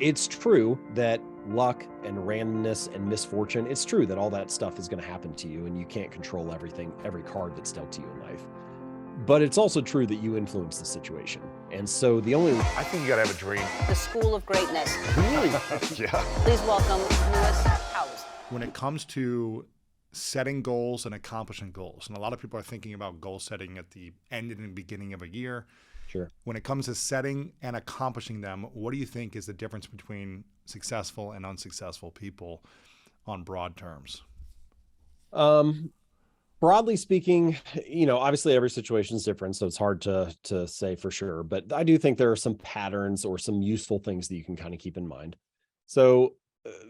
It's true that luck and randomness and misfortune, it's true that all that stuff is going to happen to you and you can't control everything, every card that's dealt to you in life. But it's also true that you influence the situation. And so I think you gotta have a dream. The School of Greatness. Yeah. Please welcome Lewis Howes. When it comes to setting goals and accomplishing goals, and a lot of people are thinking about goal setting at the end and the beginning of a year. Sure. When it comes to setting and accomplishing them, what do you think is the difference between successful and unsuccessful people on broad terms? Broadly speaking, obviously every situation is different, so it's hard to say for sure. But I do think there are some patterns or some useful things that you can kind of keep in mind. So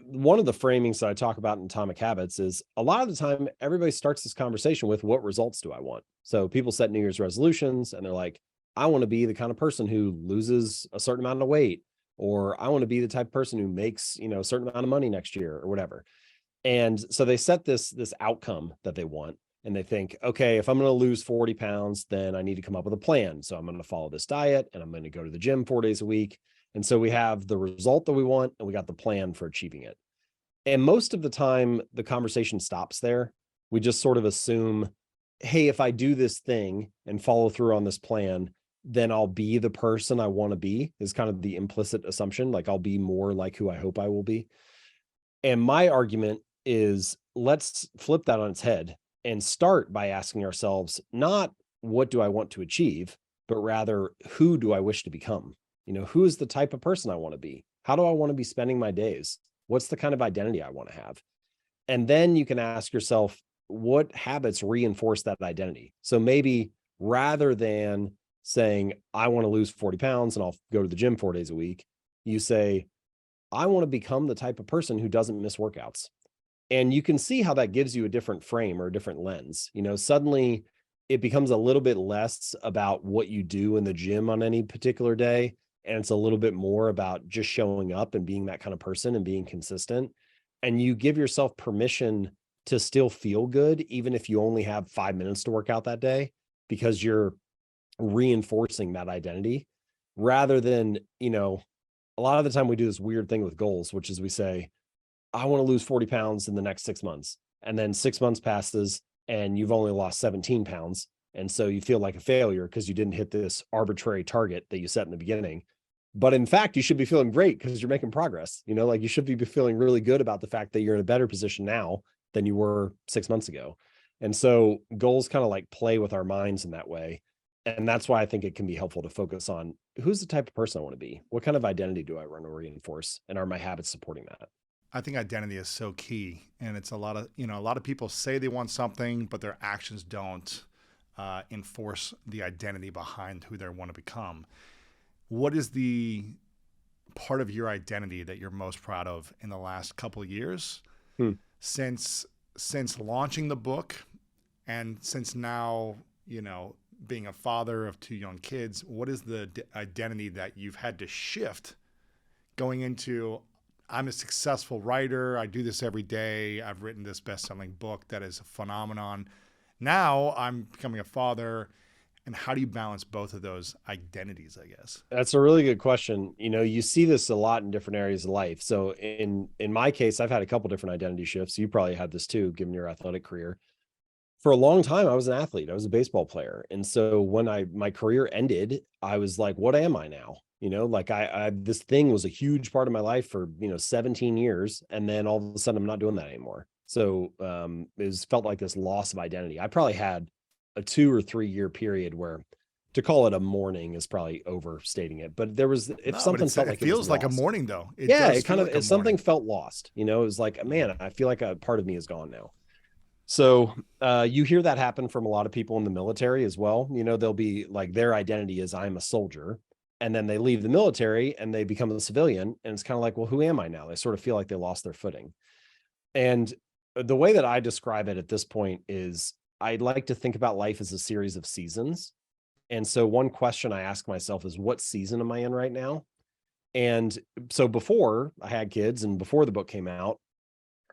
one of the framings that I talk about in Atomic Habits is a lot of the time everybody starts this conversation with, what results do I want? So people set New Year's resolutions and they're like, I want to be the kind of person who loses a certain amount of weight, or I want to be the type of person who makes, a certain amount of money next year or whatever. And so they set this outcome that they want. And they think, okay, if I'm going to lose 40 pounds, then I need to come up with a plan. So I'm going to follow this diet and I'm going to go to the gym 4 days a week. And so we have the result that we want and we got the plan for achieving it. And most of the time, the conversation stops there. We just sort of assume, hey, if I do this thing and follow through on this plan, then I'll be the person I want to be, is kind of the implicit assumption. Like I'll be more like who I hope I will be. And my argument is, let's flip that on its head and start by asking ourselves, not what do I want to achieve, but rather who do I wish to become? Who is the type of person I want to be? How do I want to be spending my days? What's the kind of identity I want to have? And then you can ask yourself, what habits reinforce that identity? So maybe rather than saying, I want to lose 40 pounds and I'll go to the gym 4 days a week, you say, I want to become the type of person who doesn't miss workouts. And you can see how that gives you a different frame or a different lens. Suddenly it becomes a little bit less about what you do in the gym on any particular day. And it's a little bit more about just showing up and being that kind of person and being consistent. And you give yourself permission to still feel good, even if you only have 5 minutes to work out that day, because you're reinforcing that identity rather than, a lot of the time we do this weird thing with goals, which is we say, I want to lose 40 pounds in the next 6 months. And then 6 months passes and you've only lost 17 pounds. And so you feel like a failure because you didn't hit this arbitrary target that you set in the beginning. But in fact, you should be feeling great because you're making progress. Like you should be feeling really good about the fact that you're in a better position now than you were 6 months ago. And so goals kind of like play with our minds in that way. And that's why I think it can be helpful to focus on, who's the type of person I want to be? What kind of identity do I want to reinforce? And are my habits supporting that? I think identity is so key, and it's a lot of people say they want something, but their actions don't enforce the identity behind who they want to become. What is the part of your identity that you're most proud of in the last couple of years? Since launching the book, and since now, being a father of 2 young kids, what is the identity that you've had to shift going into? I'm a successful writer. I do this every day. I've written this best-selling book that is a phenomenon. Now I'm becoming a father. And how do you balance both of those identities, I guess? That's a really good question. You see this a lot in different areas of life. So in my case, I've had a couple different identity shifts. You probably had this too, given your athletic career. For a long time, I was an athlete. I was a baseball player. And so when my career ended, I was like, what am I now? Like I this thing was a huge part of my life for, 17 years. And then all of a sudden I'm not doing that anymore. So felt like this loss of identity. I probably had a 2 or 3 year period where, to call it a mourning is probably overstating it, but there was, something felt like it feels like a mourning though. Something felt lost, it was like, man, I feel like a part of me is gone now. So you hear that happen from a lot of people in the military as well. They'll be like, their identity is I'm a soldier. And then they leave the military and they become a civilian. And it's kind of like, well, who am I now? They sort of feel like they lost their footing. And the way that I describe it at this point is, I'd like to think about life as a series of seasons. And so one question I ask myself is, what season am I in right now? And so before I had kids and before the book came out,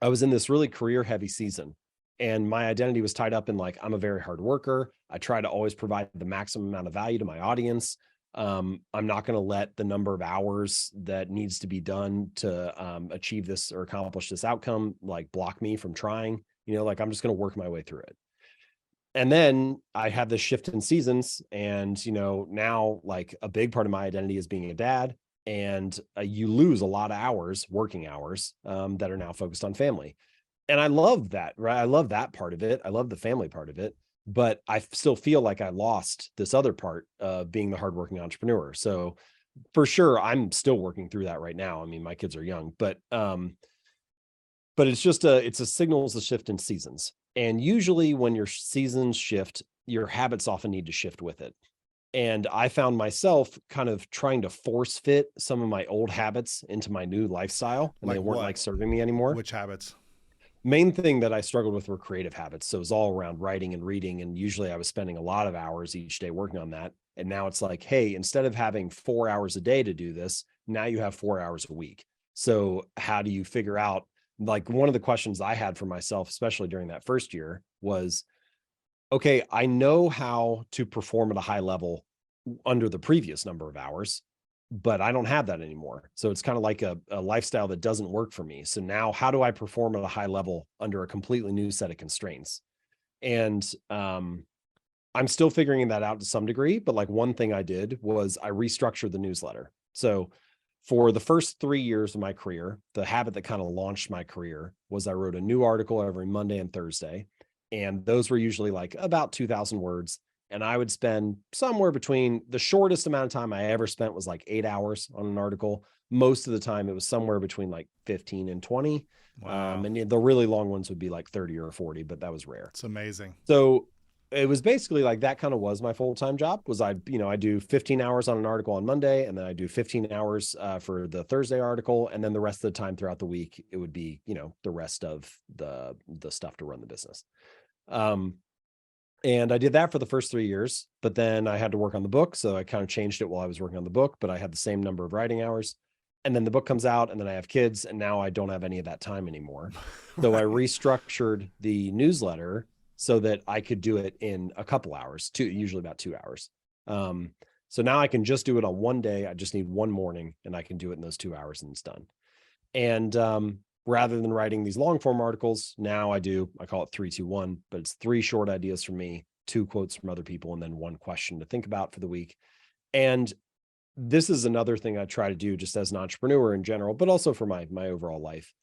I was in this really career heavy season. And my identity was tied up in like, I'm a very hard worker. I try to always provide the maximum amount of value to my audience. I'm not going to let the number of hours that needs to be done to achieve this or accomplish this outcome like block me from trying. Like I'm just going to work my way through it. And then I have this shift in seasons, and now like a big part of my identity is being a dad, and you lose a lot of hours, working hours, that are now focused on family. And I love that, right? I love that part of it. I love the family part of it, but I still feel like I lost this other part of being the hardworking entrepreneur. So for sure, I'm still working through that right now. I mean, my kids are young, but it's a signals a shift in seasons. And usually when your seasons shift, your habits often need to shift with it. And I found myself kind of trying to force fit some of my old habits into my new lifestyle, and Like they weren't what? like serving me anymore. Which habits? Main thing that I struggled with were creative habits. So it was all around writing and reading. And usually I was spending a lot of hours each day working on that. And now it's like, hey, instead of having 4 hours a day to do this, now you have 4 hours a week. So how do you figure out, like, one of the questions I had for myself, especially during that first year, was, okay, I know how to perform at a high level under the previous number of hours, but I don't have that anymore. So it's kind of like a lifestyle that doesn't work for me. So now how do I perform at a high level under a completely new set of constraints? And I'm still figuring that out to some degree, but like one thing I did was I restructured the newsletter. So for the first 3 years of my career, the habit that kind of launched my career was I wrote a new article every Monday and Thursday. And those were usually like about 2,000 words. And I would spend somewhere between, the shortest amount of time I ever spent was like 8 hours on an article. Most of the time it was somewhere between like 15 and 20. Wow. And the really long ones would be like 30 or 40, but that was rare. It's amazing. So it was basically like that kind of was my full-time job. Was I do 15 hours on an article on Monday, and then I do 15 hours for the Thursday article. And then the rest of the time throughout the week, it would be, the rest of the stuff to run the business. And I did that for the first 3 years, but then I had to work on the book. So I kind of changed it while I was working on the book, but I had the same number of writing hours. And then the book comes out, and then I have kids, and now I don't have any of that time anymore. So I restructured the newsletter so that I could do it in a couple hours, usually about 2 hours. So now I can just do it on one day. I just need one morning, and I can do it in those 2 hours, and it's done. And rather than writing these long form articles, now I call it 3-2-1, but it's 3 short ideas from me, 2 quotes from other people, and then 1 question to think about for the week. And this is another thing I try to do just as an entrepreneur in general, but also for my overall life.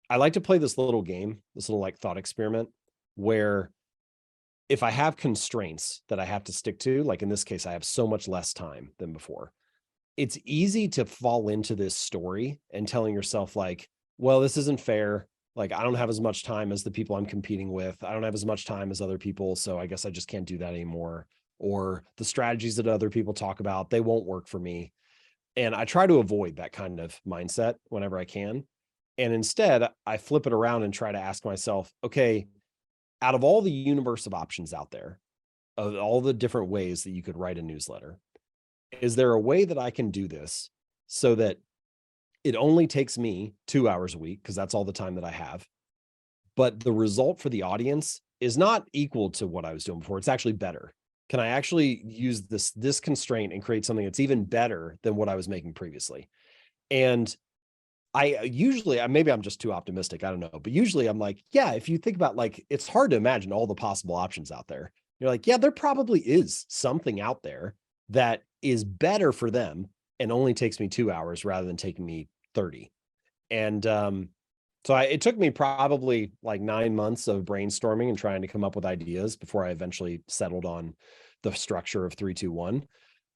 I like to play this little game, this little like thought experiment, where if I have constraints that I have to stick to, like in this case, I have so much less time than before. It's easy to fall into this story and telling yourself like, well, this isn't fair. Like, I don't have as much time as the people I'm competing with. I don't have as much time as other people. So I guess I just can't do that anymore. Or the strategies that other people talk about, they won't work for me. And I try to avoid that kind of mindset whenever I can. And instead, I flip it around and try to ask myself, okay, out of all the universe of options out there, of all the different ways that you could write a newsletter, is there a way that I can do this so that it only takes me 2 hours a week, because that's all the time that I have, but the result for the audience is not equal to what I was doing before? It's actually better. Can I actually use this constraint and create something that's even better than what I was making previously? And I usually, maybe I'm just too optimistic, I don't know, but usually I'm like, yeah, if you think about, like, it's hard to imagine all the possible options out there. You're like, yeah, there probably is something out there that is better for them and only takes me 2 hours rather than taking me 30. And so it took me probably like 9 months of brainstorming and trying to come up with ideas before I eventually settled on the structure of 3-2-1.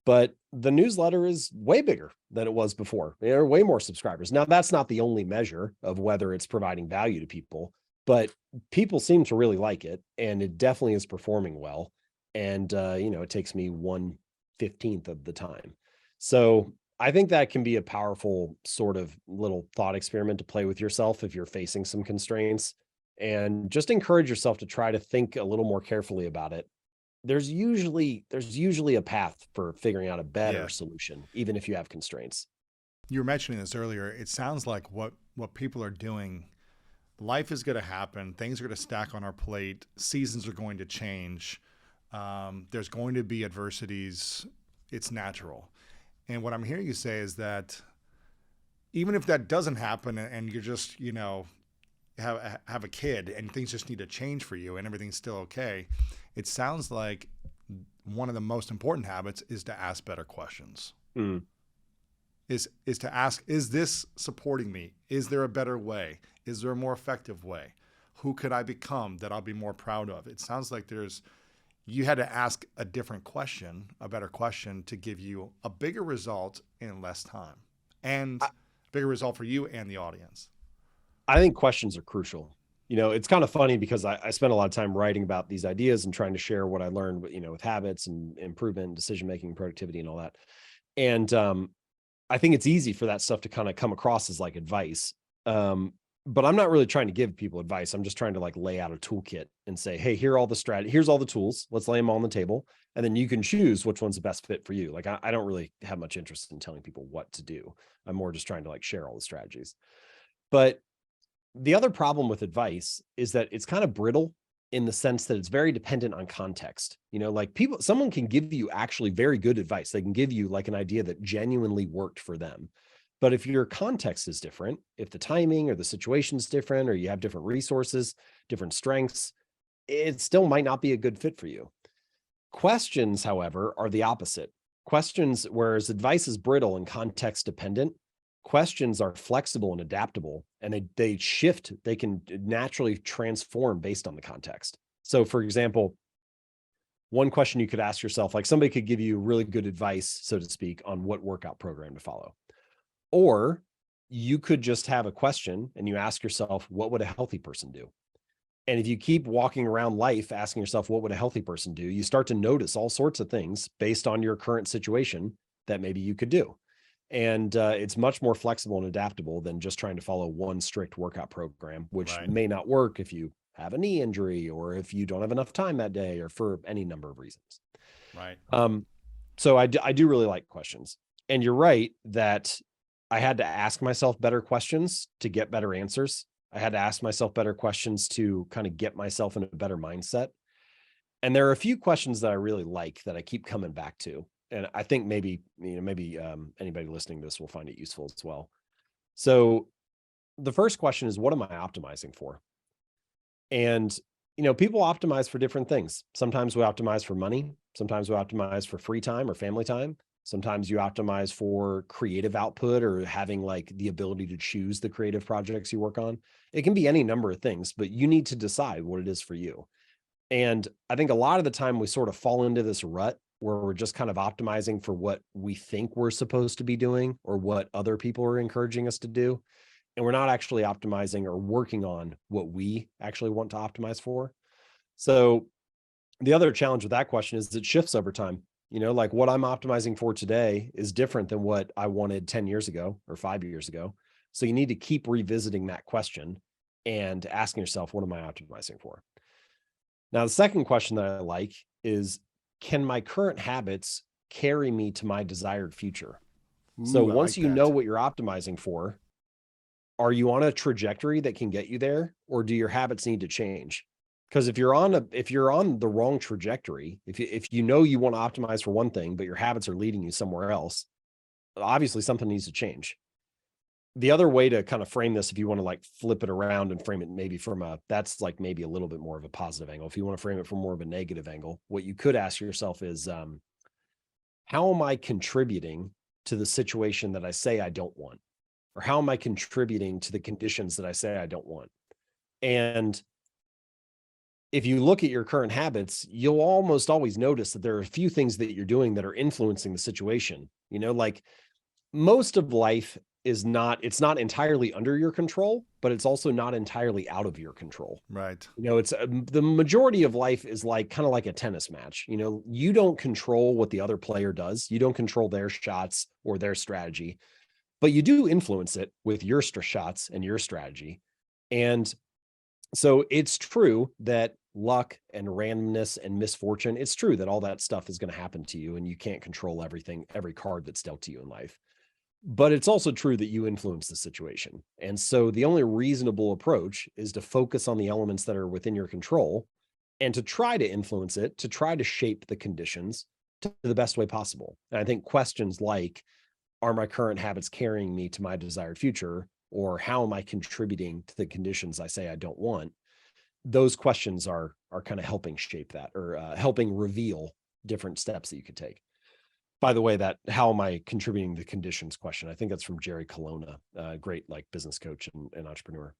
But the newsletter is way bigger than it was before. There are way more subscribers. Now, that's not the only measure of whether it's providing value to people, but people seem to really like it, and it definitely is performing well. And, it takes me 1/15 of the time. So I think that can be a powerful sort of little thought experiment to play with yourself if you're facing some constraints, and just encourage yourself to try to think a little more carefully about it. There's usually a path for figuring out a better solution, even if you have constraints. You were mentioning this earlier. It sounds like what people are doing, life is going to happen. Things are going to stack on our plate. Seasons are going to change. There's going to be adversities It's natural. And what I'm hearing you say is that even if that doesn't happen and you're just, have a kid and things just need to change for you and everything's still okay, it sounds like one of the most important habits is to ask better questions. Mm. Is to ask, is this supporting me? Is there a better way? Is there a more effective way? Who could I become that I'll be more proud of? It sounds like you had to ask a different question, a better question, to give you a bigger result in less time and bigger result for you and the audience. I think questions are crucial. It's kind of funny because I spent a lot of time writing about these ideas and trying to share what I learned, with habits and improvement, decision-making, productivity, and all that. And I think it's easy for that stuff to kind of come across as like advice. But I'm not really trying to give people advice. I'm just trying to like lay out a toolkit and say, hey, here's all the tools. Let's lay them all on the table. And then you can choose which one's the best fit for you. Like, I don't really have much interest in telling people what to do. I'm more just trying to like share all the strategies. But the other problem with advice is that it's kind of brittle in the sense that it's very dependent on context. Like someone can give you actually very good advice. They can give you like an idea that genuinely worked for them. But if your context is different, if the timing or the situation is different, or you have different resources, different strengths, it still might not be a good fit for you. Questions, however, are the opposite. Questions, whereas advice is brittle and context dependent, questions are flexible and adaptable, and they shift. They can naturally transform based on the context. So, for example, one question you could ask yourself, like somebody could give you really good advice, so to speak, on what workout program to follow. Or you could just have a question and you ask yourself, what would a healthy person do? And if you keep walking around life asking yourself, what would a healthy person do? You start to notice all sorts of things based on your current situation that maybe you could do. And it's much more flexible and adaptable than just trying to follow one strict workout program, which Right. may not work if you have a knee injury or if you don't have enough time that day or for any number of reasons. Right. So I do really like questions. And you're right that I had to ask myself better questions to get better answers. I had to ask myself better questions to kind of get myself in a better mindset. And there are a few questions that I really like that I keep coming back to. And I think maybe anybody listening to this will find it useful as well. So the first question is, what am I optimizing for? And, people optimize for different things. Sometimes we optimize for money. Sometimes we optimize for free time or family time. Sometimes you optimize for creative output or having like the ability to choose the creative projects you work on. It can be any number of things, but you need to decide what it is for you. And I think a lot of the time we sort of fall into this rut where we're just kind of optimizing for what we think we're supposed to be doing or what other people are encouraging us to do. And we're not actually optimizing or working on what we actually want to optimize for. So the other challenge with that question is it shifts over time. Like what I'm optimizing for today is different than what I wanted 10 years ago or 5 years ago. So you need to keep revisiting that question and asking yourself, what am I optimizing for? Now, the second question that I like is, can my current habits carry me to my desired future? So Ooh, I once like you know that. what you're optimizing for, are you on a trajectory that can get you there, or do your habits need to change? Because if you're on the wrong trajectory, if you know you want to optimize for one thing, but your habits are leading you somewhere else, obviously something needs to change. The other way to kind of frame this, if you want to like flip it around and frame it maybe that's like maybe a little bit more of a positive angle. If you want to frame it from more of a negative angle, what you could ask yourself is, how am I contributing to the situation that I say I don't want? Or how am I contributing to the conditions that I say I don't want? And if you look at your current habits, you'll almost always notice that there are a few things that you're doing that are influencing the situation. Like most of life it's not entirely under your control, but it's also not entirely out of your control. Right. It's the majority of life is like kind of like a tennis match. You don't control what the other player does. You don't control their shots or their strategy, but you do influence it with your shots and your strategy. And so it's true that luck and randomness and misfortune, it's true that all that stuff is going to happen to you and you can't control everything, every card that's dealt to you in life. But it's also true that you influence the situation. And so the only reasonable approach is to focus on the elements that are within your control and to try to influence it, to try to shape the conditions to the best way possible. And I think questions like, are my current habits carrying me to my desired future? Or how am I contributing to the conditions I say I don't want? Those questions are kind of helping shape that, or helping reveal different steps that you could take. By the way, that how am I contributing to the conditions question, I think that's from Jerry Colonna, great like business coach and entrepreneur.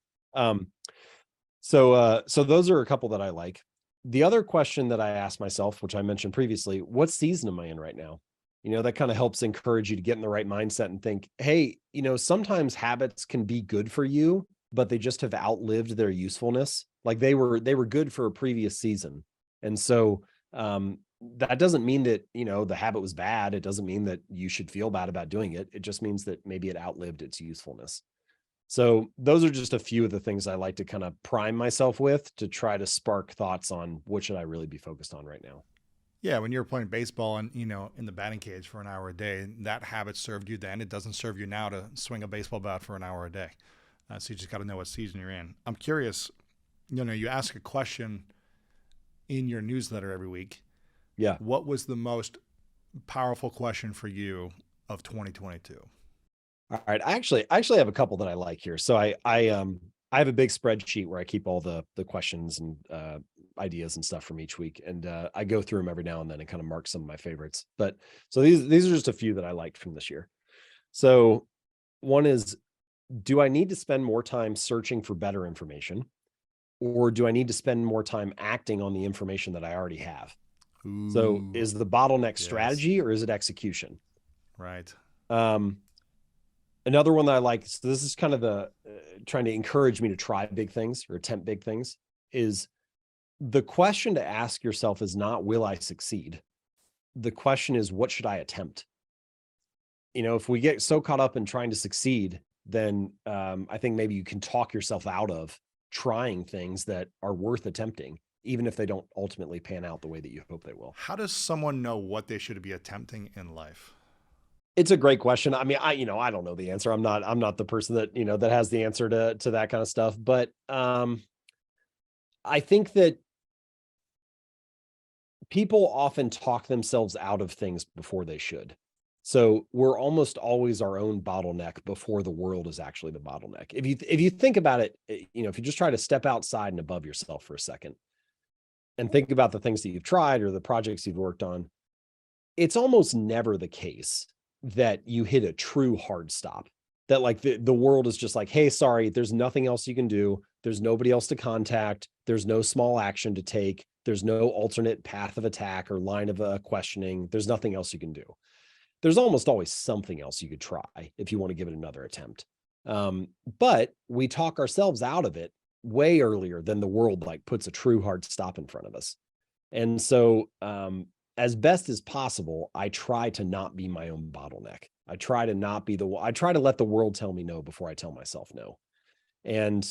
So those are a couple that I like. The other question that I asked myself, which I mentioned previously, what season am I in right now? That kind of helps encourage you to get in the right mindset and think, hey, sometimes habits can be good for you, but they just have outlived their usefulness. Like they were good for a previous season. And so that doesn't mean that, the habit was bad. It doesn't mean that you should feel bad about doing it. It just means that maybe it outlived its usefulness. So those are just a few of the things I like to kind of prime myself with to try to spark thoughts on what should I really be focused on right now. Yeah, when you were playing baseball and in the batting cage for an hour a day, that habit served you then. It doesn't serve you now to swing a baseball bat for an hour a day. So you just got to know what season you're in. I'm curious. You ask a question in your newsletter every week. Yeah. What was the most powerful question for you of 2022? All right. I actually have a couple that I like here. So I have a big spreadsheet where I keep all the questions and ideas and stuff from each week. And I go through them every now and then and kind of mark some of my favorites. But so these are just a few that I liked from this year. So one is, do I need to spend more time searching for better information, or do I need to spend more time acting on the information that I already have? Ooh, so is the bottleneck yes. strategy or is it execution? Right. Another one that I like, so this is kind of the trying to encourage me to try big things or attempt big things, is the question to ask yourself is not, will I succeed? The question is, what should I attempt? If we get so caught up in trying to succeed, then I think maybe you can talk yourself out of trying things that are worth attempting, even if they don't ultimately pan out the way that you hope they will. How does someone know what they should be attempting in life? It's a great question. I mean, I don't know the answer. I'm not the person that, that has the answer to that kind of stuff. But I think that people often talk themselves out of things before they should. So we're almost always our own bottleneck before the world is actually the bottleneck. If you think about it, if you just try to step outside and above yourself for a second and think about the things that you've tried or the projects you've worked on, it's almost never the case that you hit a true hard stop, that like the world is just like, hey, sorry, there's nothing else you can do. There's nobody else to contact. There's no small action to take. There's no alternate path of attack or line of questioning. There's nothing else you can do. There's almost always something else you could try if you want to give it another attempt. But we talk ourselves out of it way earlier than the world like puts a true hard stop in front of us. And so as best as possible, I try to not be my own bottleneck. I try to not be I try to let the world tell me no before I tell myself no. And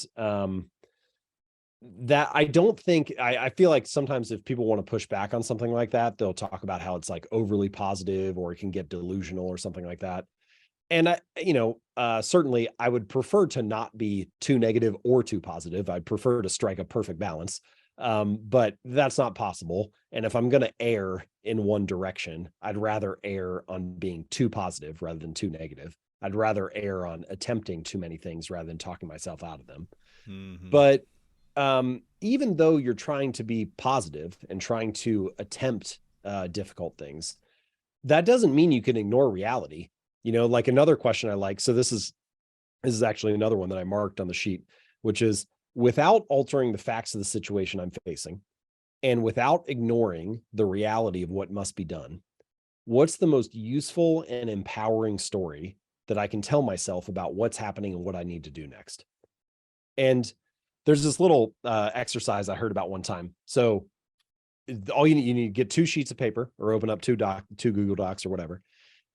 that I don't think, I feel like sometimes if people want to push back on something like that, they'll talk about how it's like overly positive or it can get delusional or something like that. And certainly I would prefer to not be too negative or too positive. I'd prefer to strike a perfect balance. But that's not possible. And if I'm going to err in one direction, I'd rather err on being too positive rather than too negative. I'd rather err on attempting too many things rather than talking myself out of them. Mm-hmm. But even though you're trying to be positive and trying to attempt difficult things, that doesn't mean you can ignore reality. Like another question I like. So this is actually another one that I marked on the sheet, which is, without altering the facts of the situation I'm facing and without ignoring the reality of what must be done, what's the most useful and empowering story that I can tell myself about what's happening and what I need to do next? And there's this little exercise I heard about one time. So all you need to get 2 sheets of paper or open up 2 Google Docs or whatever.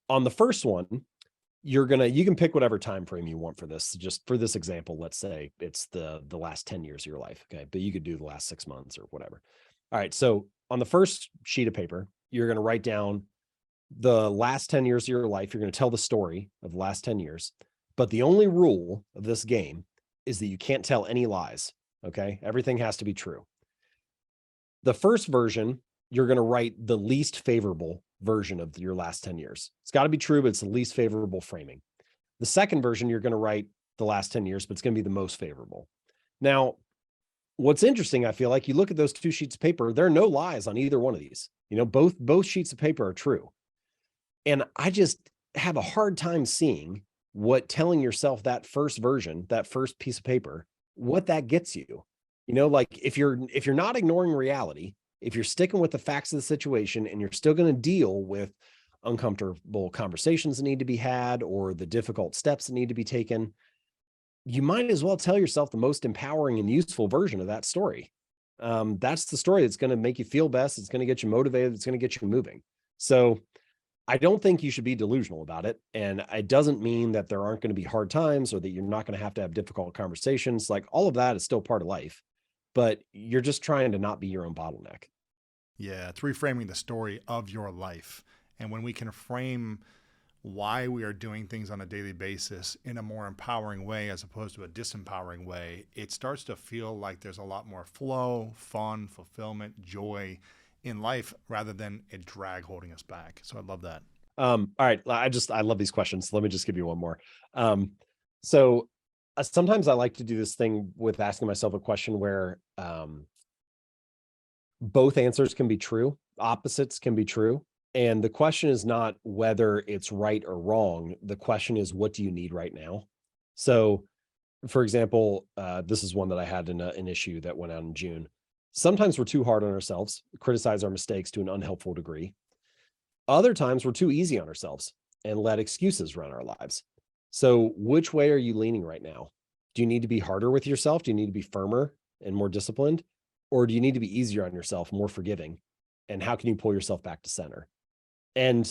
On the first one, you can pick whatever time frame you want for this. Just for this example, let's say it's the last 10 years of your life. Okay. But you could do the last 6 months or whatever. All right. So on the first sheet of paper, you're going to write down the last 10 years of your life. You're going to tell the story of the last 10 years. But the only rule of this game is that you can't tell any lies. Okay. Everything has to be true. The first version, you're going to write the least favorable version of your last 10 years. It's got to be true, but it's the least favorable framing. The second version, you're going to write the last 10 years, but it's going to be the most favorable. Now, what's interesting, I feel like you look at those two sheets of paper, there are no lies on either one of these. Both sheets of paper are true. And I just have a hard time seeing what telling yourself that first version, that first piece of paper, what that gets you. Like if you're not ignoring reality, if you're sticking with the facts of the situation and you're still going to deal with uncomfortable conversations that need to be had or the difficult steps that need to be taken, you might as well tell yourself the most empowering and useful version of that story. That's the story that's going to make you feel best. It's going to get you motivated. It's going to get you moving. So I don't think you should be delusional about it. And it doesn't mean that there aren't going to be hard times or that you're not going to have difficult conversations. Like all of that is still part of life, but you're just trying to not be your own bottleneck. Yeah, it's reframing the story of your life. And when we can frame why we are doing things on a daily basis in a more empowering way as opposed to a disempowering way, it starts to feel like there's a lot more flow, fun, fulfillment, joy in life rather than a drag holding us back. So I love that. All right. I love these questions. Let me just give you one more. So sometimes I like to do this thing with asking myself a question where both answers can be true, opposites can be true. And the question is not whether it's right or wrong. The question is, what do you need right now? So, for example, this is one that I had in an issue that went out in June. Sometimes we're too hard on ourselves, criticize our mistakes to an unhelpful degree. Other times we're too easy on ourselves and let excuses run our lives. So which way are you leaning right now? Do you need to be harder with yourself? Do you need to be firmer and more disciplined? Or do you need to be easier on yourself, more forgiving? And how can you pull yourself back to center? And,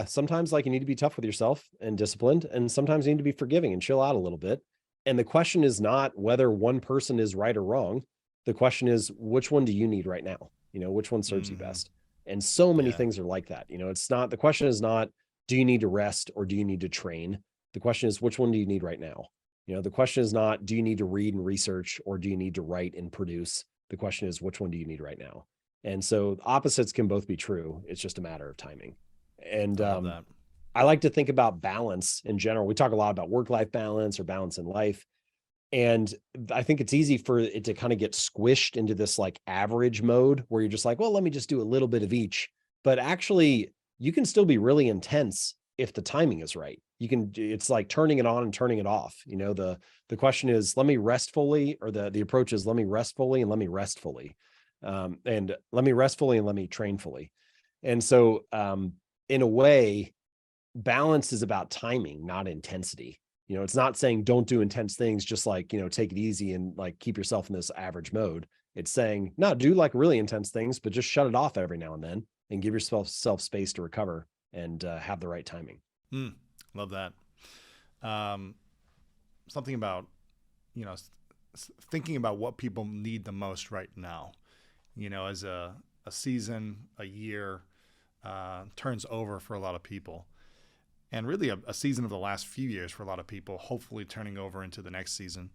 sometimes you need to be tough with yourself and disciplined, and sometimes you need to be forgiving and chill out a little bit. And the question is not whether one person is right or wrong. The question is, which one do you need right now? Which one serves you best? And so many things are like that. The question is not, do you need to rest or do you need to train? The question is, which one do you need right now? The question is not, do you need to read and research or do you need to write and produce? The question is, which one do you need right now? And so opposites can both be true. It's just a matter of timing. And I like to think about balance in general. We talk a lot about work-life balance or balance in life. And I think it's easy for it to kind of get squished into this average mode where you're just like, well, let me just do a little bit of each. But actually, you can still be really intense if the timing is right. It's like turning it on and turning it off. The question is, let me rest fully, or the approach is, let me rest fully and let me rest fully. And let me rest fully and let me train fully. And so in a way, balance is about timing, not intensity. It's not saying don't do intense things, just take it easy and keep yourself in this average mode. It's saying, no, do really intense things, but just shut it off every now and then and give yourself space to recover and have the right timing. Love that. Something about, thinking about what people need the most right now, as a season, a year turns over for a lot of people. And really a season of the last few years for a lot of people, hopefully turning over into the next season.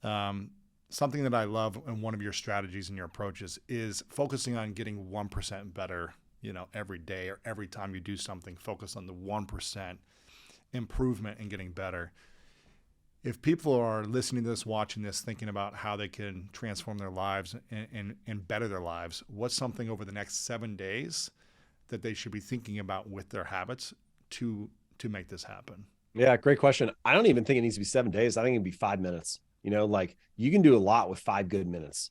Something that I love in one of your strategies and your approaches is focusing on getting 1% better, every day or every time you do something, focus on the 1% improvement and getting better. If people are listening to this, watching this, thinking about how they can transform their lives and better their lives, what's something over the next 7 days that they should be thinking about with their habits to make this happen? Yeah, great question. I don't even think it needs to be 7 days. I think it'd be 5 minutes. You can do a lot with 5 good minutes.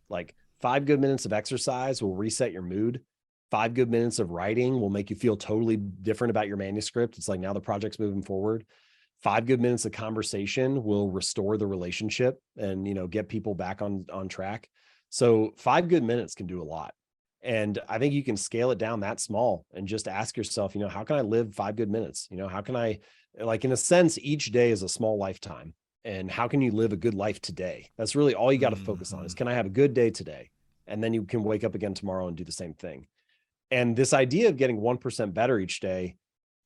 5 good minutes of exercise will reset your mood. 5 good minutes of writing will make you feel totally different about your manuscript. It's now the project's moving forward. 5 good minutes of conversation will restore the relationship and, get people back on track. So 5 good minutes can do a lot. And I think you can scale it down that small and just ask yourself, how can I live 5 good minutes? How can I, in a sense, each day is a small lifetime. And how can you live a good life today? That's really all you got to focus on is, can I have a good day today? And then you can wake up again tomorrow and do the same thing. And this idea of getting 1% better each day,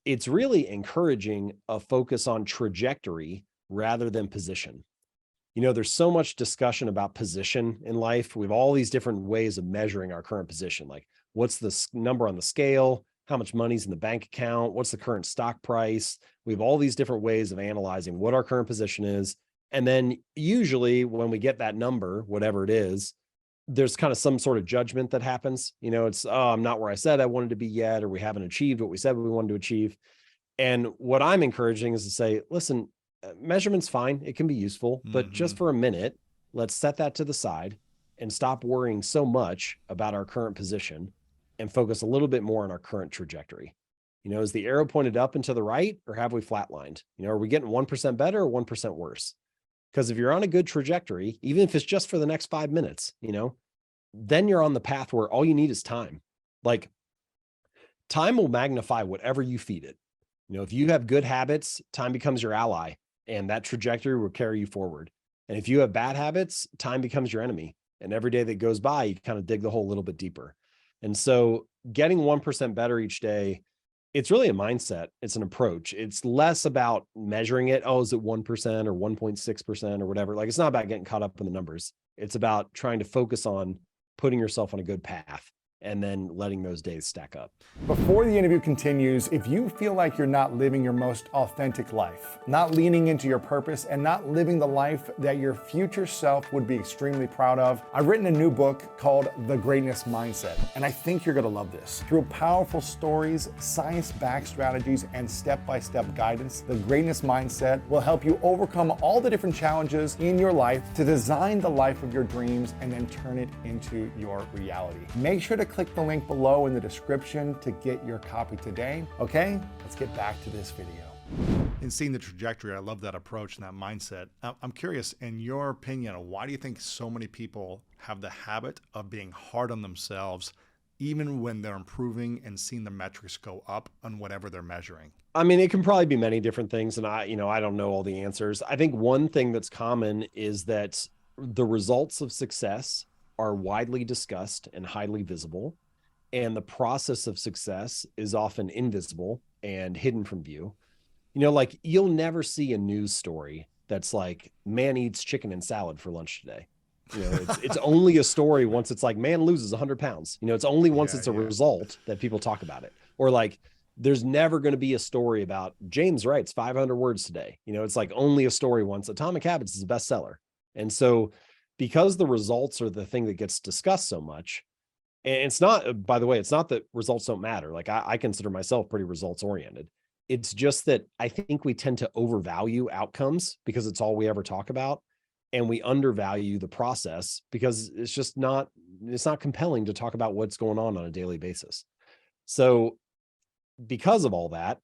it's really encouraging a focus on trajectory rather than position. There's so much discussion about position in life. We have all these different ways of measuring our current position. What's the number on the scale? how much money's in the bank account, what's the current stock price. We have all these different ways of analyzing what our current position is. And then usually when we get that number, whatever it is, there's kind of some sort of judgment that happens. It's, oh, I'm not where I said I wanted to be yet, or we haven't achieved what we said we wanted to achieve. And what I'm encouraging is to say, listen, measurement's fine. It can be useful, but just for a minute, let's set that to the side and stop worrying so much about our current position and focus a little bit more on our current trajectory. Is the arrow pointed up and to the right, or have we flatlined? Are we getting 1% better or 1% worse? Because if you're on a good trajectory, even if it's just for the next 5 minutes, then you're on the path where all you need is time. Like, time will magnify whatever you feed it. If you have good habits, time becomes your ally, and that trajectory will carry you forward. And if you have bad habits, time becomes your enemy. And every day that goes by, you kind of dig the hole a little bit deeper. And so getting 1% better each day, it's really a mindset. It's an approach. It's less about measuring it. Oh, is it 1% or 1.6% or whatever? Like, it's not about getting caught up in the numbers. It's about trying to focus on putting yourself on a good path and then letting those days stack up. Before the interview continues, if you feel like you're not living your most authentic life, not leaning into your purpose, and not living the life that your future self would be extremely proud of, I've written a new book called The Greatness Mindset, and I think you're gonna love this. Through powerful stories, science-backed strategies, and step-by-step guidance, The Greatness Mindset will help you overcome all the different challenges in your life to design the life of your dreams and then turn it into your reality. Make sure to click the link below in the description to get your copy today. Okay, let's get back to this video. In seeing the trajectory, I love that approach and that mindset. I'm curious, in your opinion, why do you think so many people have the habit of being hard on themselves, even when they're improving and seeing the metrics go up on whatever they're measuring? I mean, it can probably be many different things, and I don't know all the answers. I think one thing that's common is that the results of success are widely discussed and highly visible, and the process of success is often invisible and hidden from view. Like, you'll never see a news story that's like, man eats chicken and salad for lunch today. It's only a story once it's like, man loses 100 pounds. It's only once it's a result that people talk about it. Or like, there's never going to be a story about James writes 500 words today. It's like only a story once. Atomic Habits is a bestseller. And so because the results are the thing that gets discussed so much, and it's not, by the way, it's not that results don't matter. Like, I consider myself pretty results oriented. It's just that I think we tend to overvalue outcomes because it's all we ever talk about. And we undervalue the process because it's not compelling to talk about what's going on a daily basis. So because of all that,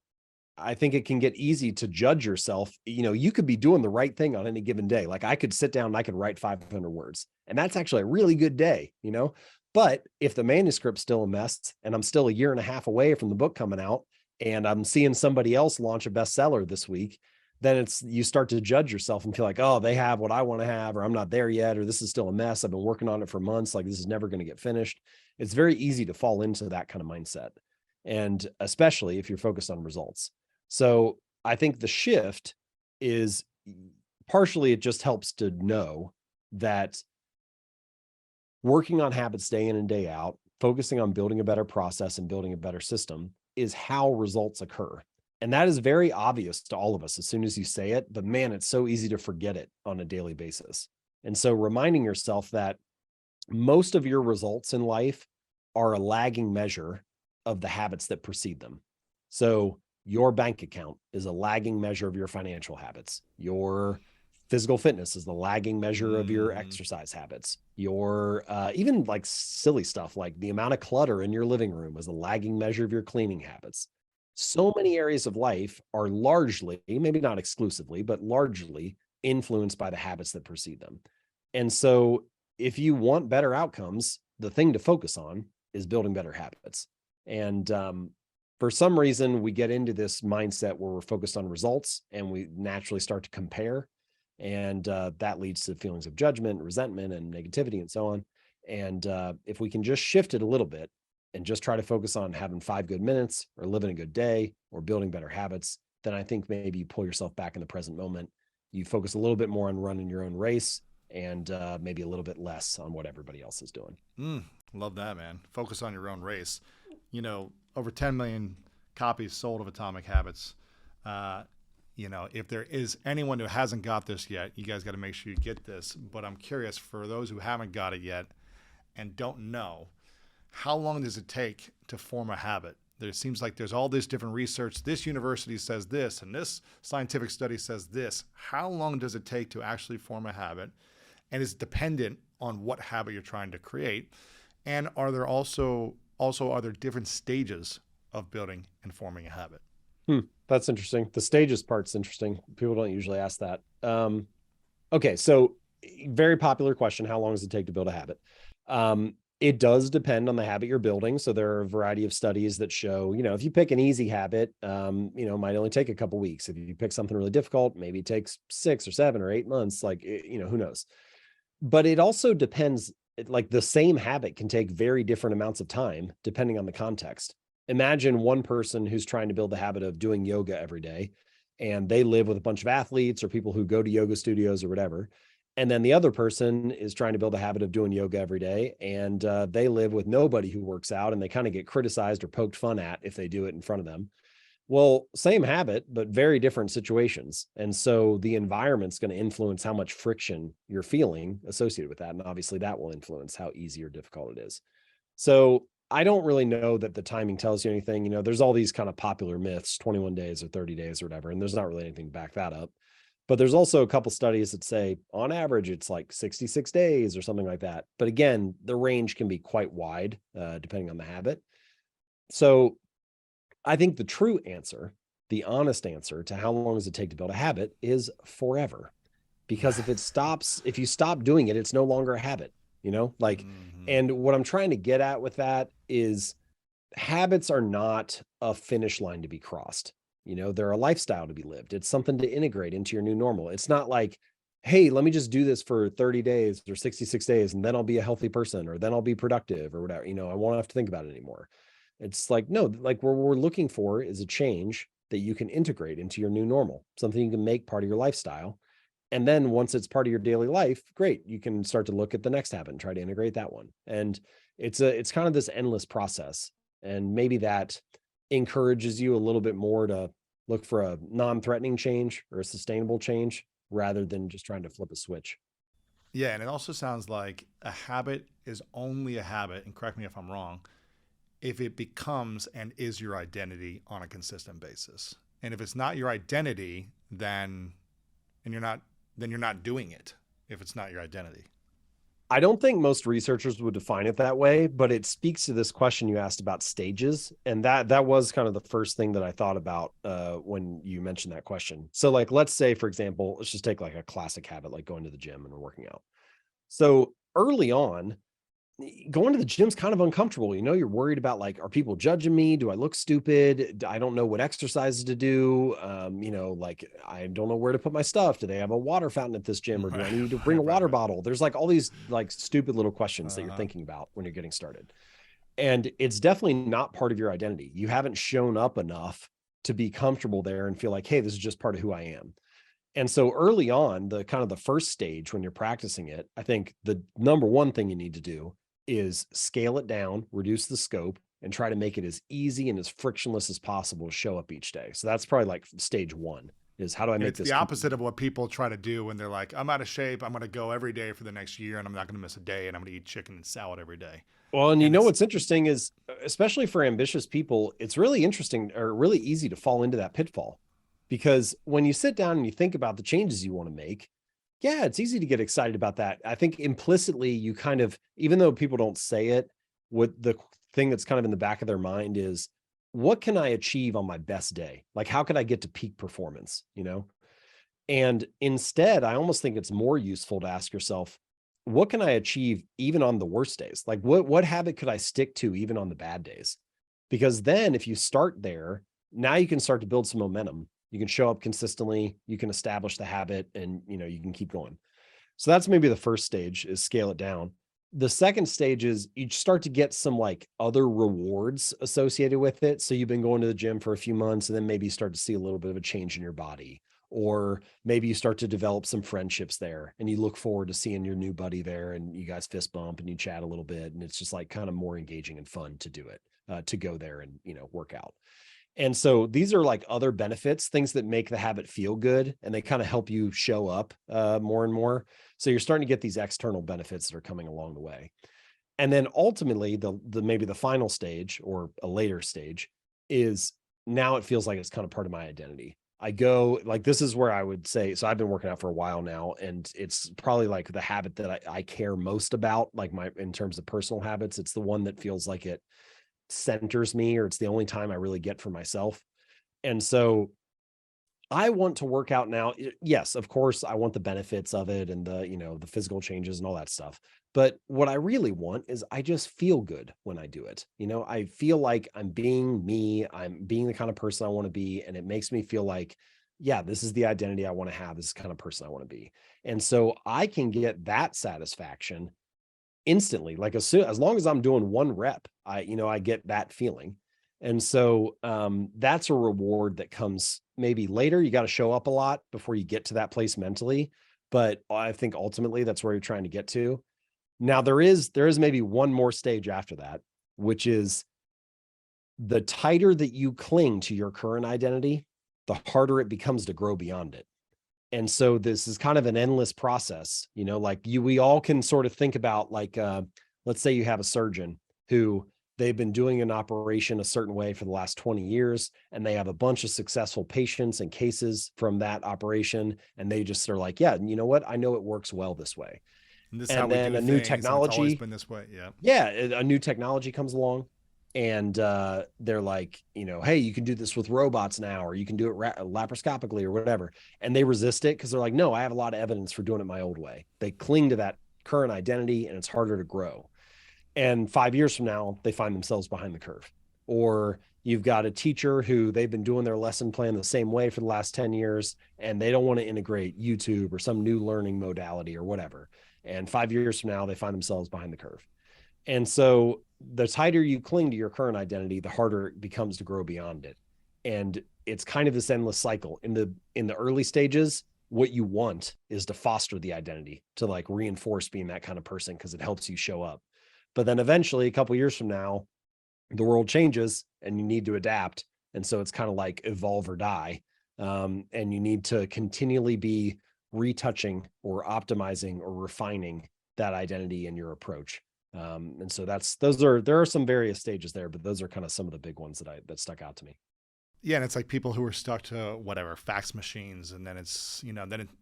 I think it can get easy to judge yourself. You could be doing the right thing on any given day. Like, I could sit down and I could write 500 words, and that's actually a really good day, But if the manuscript's still a mess and I'm still a year and a half away from the book coming out and I'm seeing somebody else launch a bestseller this week, then you start to judge yourself and feel like, oh, they have what I want to have, or I'm not there yet, or this is still a mess. I've been working on it for months. Like, this is never going to get finished. It's very easy to fall into that kind of mindset. And especially if you're focused on results. So I think the shift is partially, it just helps to know that working on habits day in and day out, focusing on building a better process and building a better system is how results occur. And that is very obvious to all of us as soon as you say it, but man, it's so easy to forget it on a daily basis. And so reminding yourself that most of your results in life are a lagging measure of the habits that precede them. So your bank account is a lagging measure of your financial habits. Your physical fitness is the lagging measure of your exercise habits. Your even like silly stuff like the amount of clutter in your living room is a lagging measure of your cleaning habits. So many areas of life are largely, maybe not exclusively, but largely influenced by the habits that precede them. And so if you want better outcomes, the thing to focus on is building better habits. And for some reason, we get into this mindset where we're focused on results and we naturally start to compare. And that leads to feelings of judgment, resentment, and negativity, and so on. And if we can just shift it a little bit and just try to focus on having 5 good minutes or living a good day or building better habits, then I think maybe you pull yourself back in the present moment. You focus a little bit more on running your own race and maybe a little bit less on what everybody else is doing. Love that, man. Focus on your own race. over 10 million copies sold of Atomic Habits. If there is anyone who hasn't got this yet, you guys got to make sure you get this. But I'm curious, for those who haven't got it yet and don't know, how long does it take to form a habit? There seems like there's all this different research. This university says this, and this scientific study says this. How long does it take to actually form a habit? And is it dependent on what habit you're trying to create? And are there also are there different stages of building and forming a habit? That's interesting. The stages part's interesting. People don't usually ask that. Okay, so very popular question: how long does it take to build a habit? It does depend on the habit you're building. So there are a variety of studies that show, if you pick an easy habit, it might only take a couple weeks. If you pick something really difficult, maybe it takes 6 or 7 or 8 months, who knows? But it also depends, like the same habit can take very different amounts of time depending on the context. Imagine one person who's trying to build the habit of doing yoga every day, and they live with a bunch of athletes or people who go to yoga studios or whatever. And then the other person is trying to build a habit of doing yoga every day, and they live with nobody who works out, and they kind of get criticized or poked fun at if they do it in front of them. Well, same habit, but very different situations. And so the environment's going to influence how much friction you're feeling associated with that. And obviously that will influence how easy or difficult it is. So I don't really know that the timing tells you anything. There's all these kind of popular myths, 21 days or 30 days or whatever, and there's not really anything to back that up. But there's also a couple studies that say on average, it's like 66 days or something like that. But again, the range can be quite wide, depending on the habit. So I think the true answer, the honest answer to how long does it take to build a habit is forever. Because if you stop doing it, it's no longer a habit, and what I'm trying to get at with that is habits are not a finish line to be crossed. They're a lifestyle to be lived. It's something to integrate into your new normal. It's not like, hey, let me just do this for 30 days or 66 days, and then I'll be a healthy person, or then I'll be productive or whatever. I won't have to think about it anymore. It's like, no, like what we're looking for is a change that you can integrate into your new normal, something you can make part of your lifestyle. And then once it's part of your daily life, great, you can start to look at the next habit and try to integrate that one. And it's kind of this endless process. And maybe that encourages you a little bit more to look for a non-threatening change or a sustainable change rather than just trying to flip a switch. Yeah, and it also sounds like a habit is only a habit, and correct me if I'm wrong, if it becomes and is your identity on a consistent basis. And if it's not your identity, then you're not doing it if it's not your identity. I don't think most researchers would define it that way, but it speaks to this question you asked about stages. And that was kind of the first thing that I thought about when you mentioned that question. So like, let's say, for example, let's just take like a classic habit, like going to the gym and working out. So early on, going to the gym's kind of uncomfortable. You're worried about like, are people judging me? Do I look stupid? I don't know what exercises to do. Like I don't know where to put my stuff. Do they have a water fountain at this gym, or do I need to bring a water bottle? There's like all these like stupid little questions that you're thinking about when you're getting started. And it's definitely not part of your identity. You haven't shown up enough to be comfortable there and feel like, hey, this is just part of who I am. And so early on, the kind of the first stage when you're practicing it, I think the number one thing you need to do is scale it down, reduce the scope, and try to make it as easy and as frictionless as possible to show up each day. So that's probably like stage one, is how do I make this? It's the opposite of what people try to do when they're like, I'm out of shape, I'm going to go every day for the next year, and I'm not going to miss a day, and I'm going to eat chicken and salad every day. Well, and what's interesting is, especially for ambitious people, it's really interesting or really easy to fall into that pitfall, because when you sit down and you think about the changes you want to make, yeah, it's easy to get excited about that. I think implicitly you kind of, even though people don't say it, what the thing that's kind of in the back of their mind is, what can I achieve on my best day? Like, how could I get to peak performance, And instead, I almost think it's more useful to ask yourself, what can I achieve even on the worst days? Like what habit could I stick to even on the bad days? Because then if you start there, now you can start to build some momentum. You can show up consistently, you can establish the habit, and you can keep going. So that's maybe the first stage, is scale it down. The second stage is you start to get some like other rewards associated with it. So you've been going to the gym for a few months, and then maybe you start to see a little bit of a change in your body, or maybe you start to develop some friendships there and you look forward to seeing your new buddy there, and you guys fist bump and you chat a little bit, and it's just like kind of more engaging and fun to do it. to go there and, work out. And so these are like other benefits, things that make the habit feel good, and they kind of help you show up more and more. So you're starting to get these external benefits that are coming along the way. And then ultimately the maybe the final stage or a later stage is now it feels like it's kind of part of my identity. I go like, this is where I would say, so I've been working out for a while now, and it's probably like the habit that I care most about, like in terms of personal habits. It's the one that feels like it centers me, or it's the only time I really get for myself. And so I want to work out now. Yes, of course, I want the benefits of it and the physical changes and all that stuff. But what I really want is I just feel good when I do it. I feel like I'm being me. I'm being the kind of person I want to be. And it makes me feel like, yeah, this is the identity I want to have. This is the kind of person I want to be. And so I can get that satisfaction instantly. Like as long as I'm doing one rep, I get that feeling. And so that's a reward that comes maybe later. You got to show up a lot before you get to that place mentally. But I think ultimately that's where you're trying to get to. Now there is maybe one more stage after that, which is the tighter that you cling to your current identity, the harder it becomes to grow beyond it. And so this is kind of an endless process, we all can sort of think about like, let's say you have a surgeon who they've been doing an operation a certain way for the last 20 years, and they have a bunch of successful patients and cases from that operation. And they just are like, yeah, you know what? I know it works well this way. And this And is how we then do a new things, and it's always technology, been this way. Yeah. yeah, a new technology comes along, and they're like, hey, you can do this with robots now, or you can do it laparoscopically or whatever. And they resist it because they're like, no, I have a lot of evidence for doing it my old way. They cling to that current identity, and it's harder to grow. And 5 years from now, they find themselves behind the curve. Or you've got a teacher who they've been doing their lesson plan the same way for the last 10 years, and they don't want to integrate YouTube or some new learning modality or whatever. And 5 years from now, they find themselves behind the curve. And so the tighter you cling to your current identity, the harder it becomes to grow beyond it. And it's kind of this endless cycle. In the early stages, what you want is to foster the identity, to like reinforce being that kind of person because it helps you show up. But then eventually, a couple of years from now, the world changes and you need to adapt. And so it's kind of like evolve or die. And you need to continually be retouching or optimizing or refining that identity in your approach. And so there are some various stages there, but those are kind of some of the big ones that stuck out to me. Yeah, and it's like people who are stuck to whatever fax machines, and then it's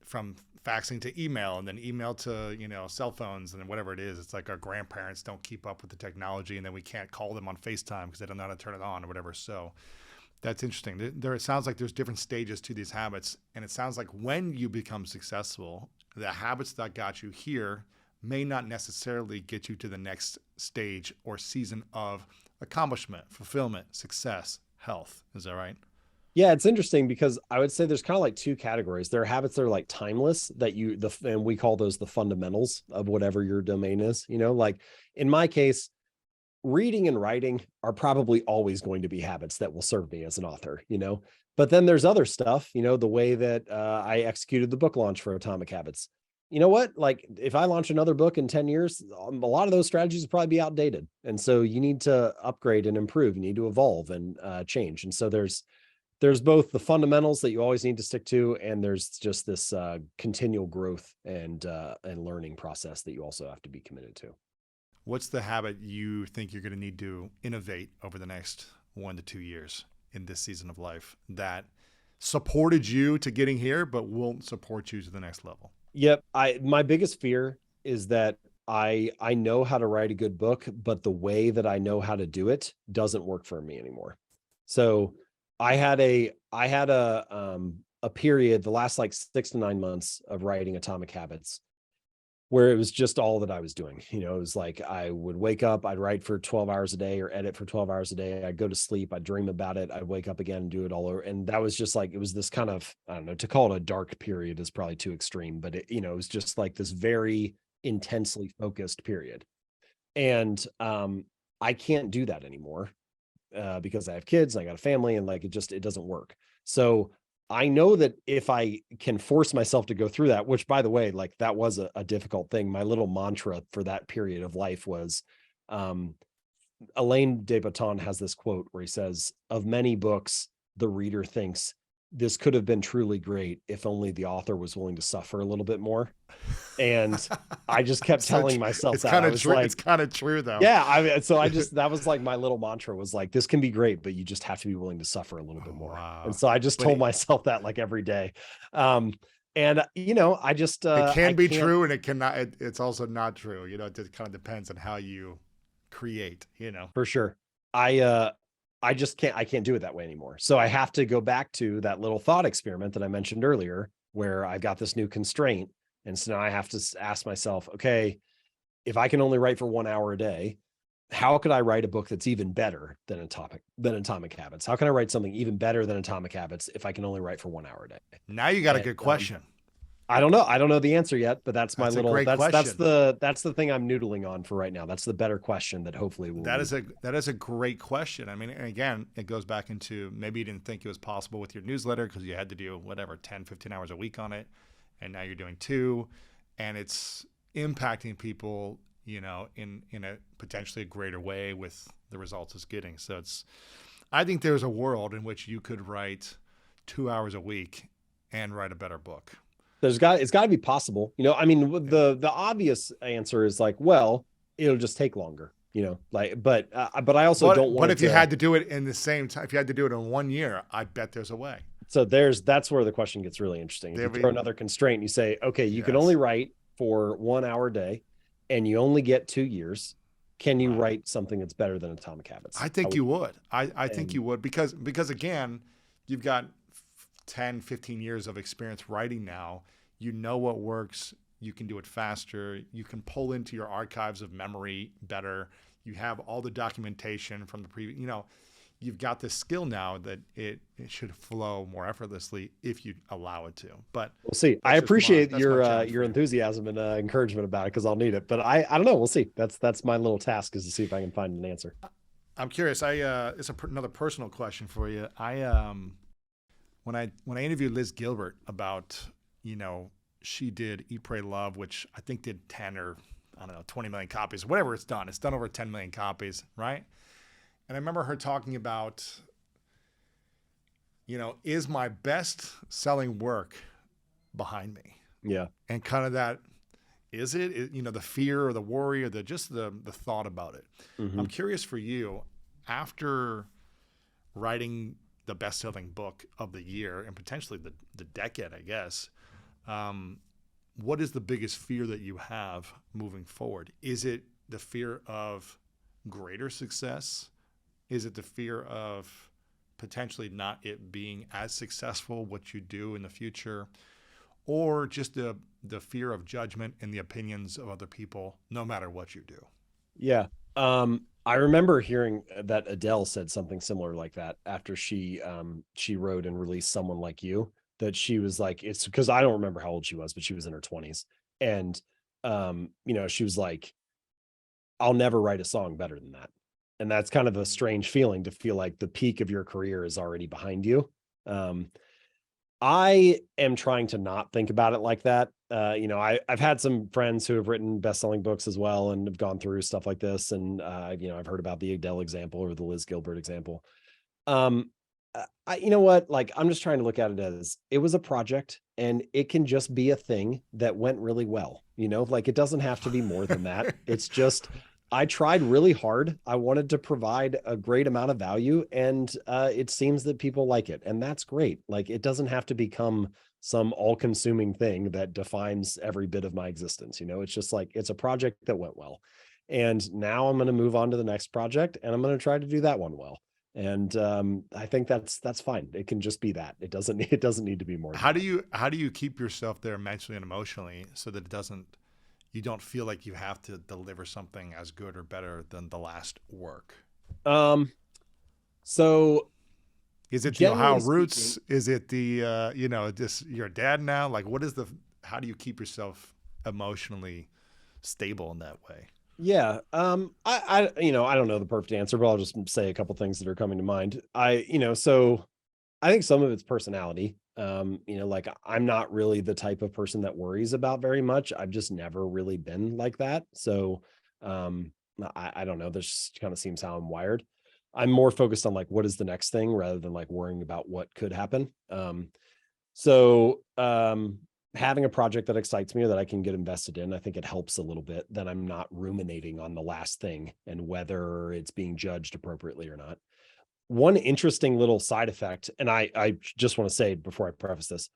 from faxing to email, and then email to cell phones, and then whatever it is. It's like our grandparents don't keep up with the technology, and then we can't call them on FaceTime because they don't know how to turn it on or whatever. So that's interesting. It sounds like there's different stages to these habits, and it sounds like when you become successful, the habits that got you here may not necessarily get you to the next stage or season of accomplishment, fulfillment, success, health. Is that right? Yeah, it's interesting because I would say there's kind of like two categories. There are habits that are like timeless and we call those the fundamentals of whatever your domain is, like in my case, reading and writing are probably always going to be habits that will serve me as an author, but then there's other stuff, the way that I executed the book launch for Atomic Habits. You know what? Like if I launch another book in 10 years, a lot of those strategies will probably be outdated. And so you need to upgrade and improve. You need to evolve and change. And so there's both the fundamentals that you always need to stick to, and there's just this continual growth and learning process that you also have to be committed to. What's the habit you think you're going to need to innovate over the next 1 to 2 years in this season of life that supported you to getting here, but won't support you to the next level? Yep. My biggest fear is that I know how to write a good book, but the way that I know how to do it doesn't work for me anymore. So I had a period, the last like 6 to 9 months of writing Atomic Habits, where it was just all that I was doing. It was like I would wake up, I'd write for 12 hours a day or edit for 12 hours a day. I'd go to sleep, I'd dream about it. I'd wake up again and do it all over. And that was just like, it was this kind of, I don't know, to call it a dark period is probably too extreme, but it was just like this very intensely focused period. And I can't do that anymore because I have kids, I got a family, and like, it doesn't work. So I know that if I can force myself to go through that, which by the way, like that was a difficult thing. My little mantra for that period of life was, Alain de Botton has this quote where he says, of many books, the reader thinks this could have been truly great if only the author was willing to suffer a little bit more. And I just kept telling myself it's that. kind I of was true. like, It's kind of true though. yeah, that was like my little mantra was like, this can be great, but you just have to be willing to suffer a little bit more. Wow. And so I just told myself that like every day. And I just, it can be true and it cannot, it's also not true. It just kind of depends on how you create, For sure. I just can't do it that way anymore. So I have to go back to that little thought experiment that I mentioned earlier, where I've got this new constraint. And so now I have to ask myself, okay, if I can only write for 1 hour a day, how could I write a book that's even better than Atomic Habits? How can I write something even better than Atomic Habits if I can only write for 1 hour a day? Now you got a good question. I don't know. I don't know the answer yet, but that's a great question. That's the thing I'm noodling on for right now. That's the better question that hopefully will. That is a great question. I mean, again, it goes back into maybe you didn't think it was possible with your newsletter because you had to do 10, 15 hours a week on it. And now you're doing 2, and it's impacting people, in a potentially a greater way with the results it's getting. So I think there's a world in which you could write 2 hours a week and write a better book. It's got to be possible. The obvious answer is like, well, it'll just take longer, but I also don't want. But if you had to do it in the same time, if you had to do it in 1 year, I bet there's a way. So that's where the question gets really interesting. If you throw another constraint, and you say, okay, you can only write for 1 hour a day and you only get 2 years. Can you write something that's better than Atomic Habits? I think you would. I think you would because again, you've got 10, 15 years of experience writing now. You know what works. You can do it faster. You can pull into your archives of memory better. You have all the documentation from the previous, you've got this skill now that it should flow more effortlessly if you allow it to. But we'll see. I appreciate your enthusiasm and encouragement about it because I'll need it. But I don't know. We'll see. That's my little task is to see if I can find an answer. I'm curious. It's another personal question for you. When I interviewed Liz Gilbert about, she did Eat, Pray, Love, which I think did 10 or 20 million copies, whatever it's done. It's done over 10 million copies, right? And I remember her talking about, is my best selling work behind me? Yeah. And kind of that, is it, the fear or the worry or the thought about it. Mm-hmm. I'm curious for you, after writing the best-selling book of the year and potentially the decade, I guess, what is the biggest fear that you have moving forward? Is it the fear of greater success? Is it the fear of potentially not it being as successful, what you do in the future, or just the fear of judgment and the opinions of other people, no matter what you do? Yeah. I remember hearing that Adele said something similar like that after she wrote and released Someone Like You, that she was like, it's because I don't remember how old she was, but she was in her 20s. And, she was like, I'll never write a song better than that. And that's kind of a strange feeling to feel like the peak of your career is already behind you. I am trying to not think about it like that. I've had some friends who have written best-selling books as well and have gone through stuff like this. And, I've heard about the Adele example or the Liz Gilbert example. You know what? Like, I'm just trying to look at it as it was a project and it can just be a thing that went really well. It doesn't have to be more than that. It's just, I tried really hard. I wanted to provide a great amount of value and it seems that people like it. And that's great. Like, it doesn't have to become some all-consuming thing that defines every bit of my existence. It's just like, it's a project that went well. And now I'm going to move on to the next project and I'm going to try to do that one well. And I think that's fine. It can just be that. It doesn't need to be more. How do you keep yourself there mentally and emotionally so that you don't feel like you have to deliver something as good or better than the last work? So is it the Ohio roots? Is it the just your dad now? Like, how do you keep yourself emotionally stable in that way? Yeah. I don't know the perfect answer, but I'll just say a couple things that are coming to mind. So I think some of it's personality. Like, I'm not really the type of person that worries about very much. I've just never really been like that. So, I don't know. This just kind of seems how I'm wired. I'm more focused on like, what is the next thing rather than like worrying about what could happen. So having a project that excites me or that I can get invested in, I think it helps a little bit. Then I'm not ruminating on the last thing and whether it's being judged appropriately or not. One interesting little side effect, and I just want to say before I preface this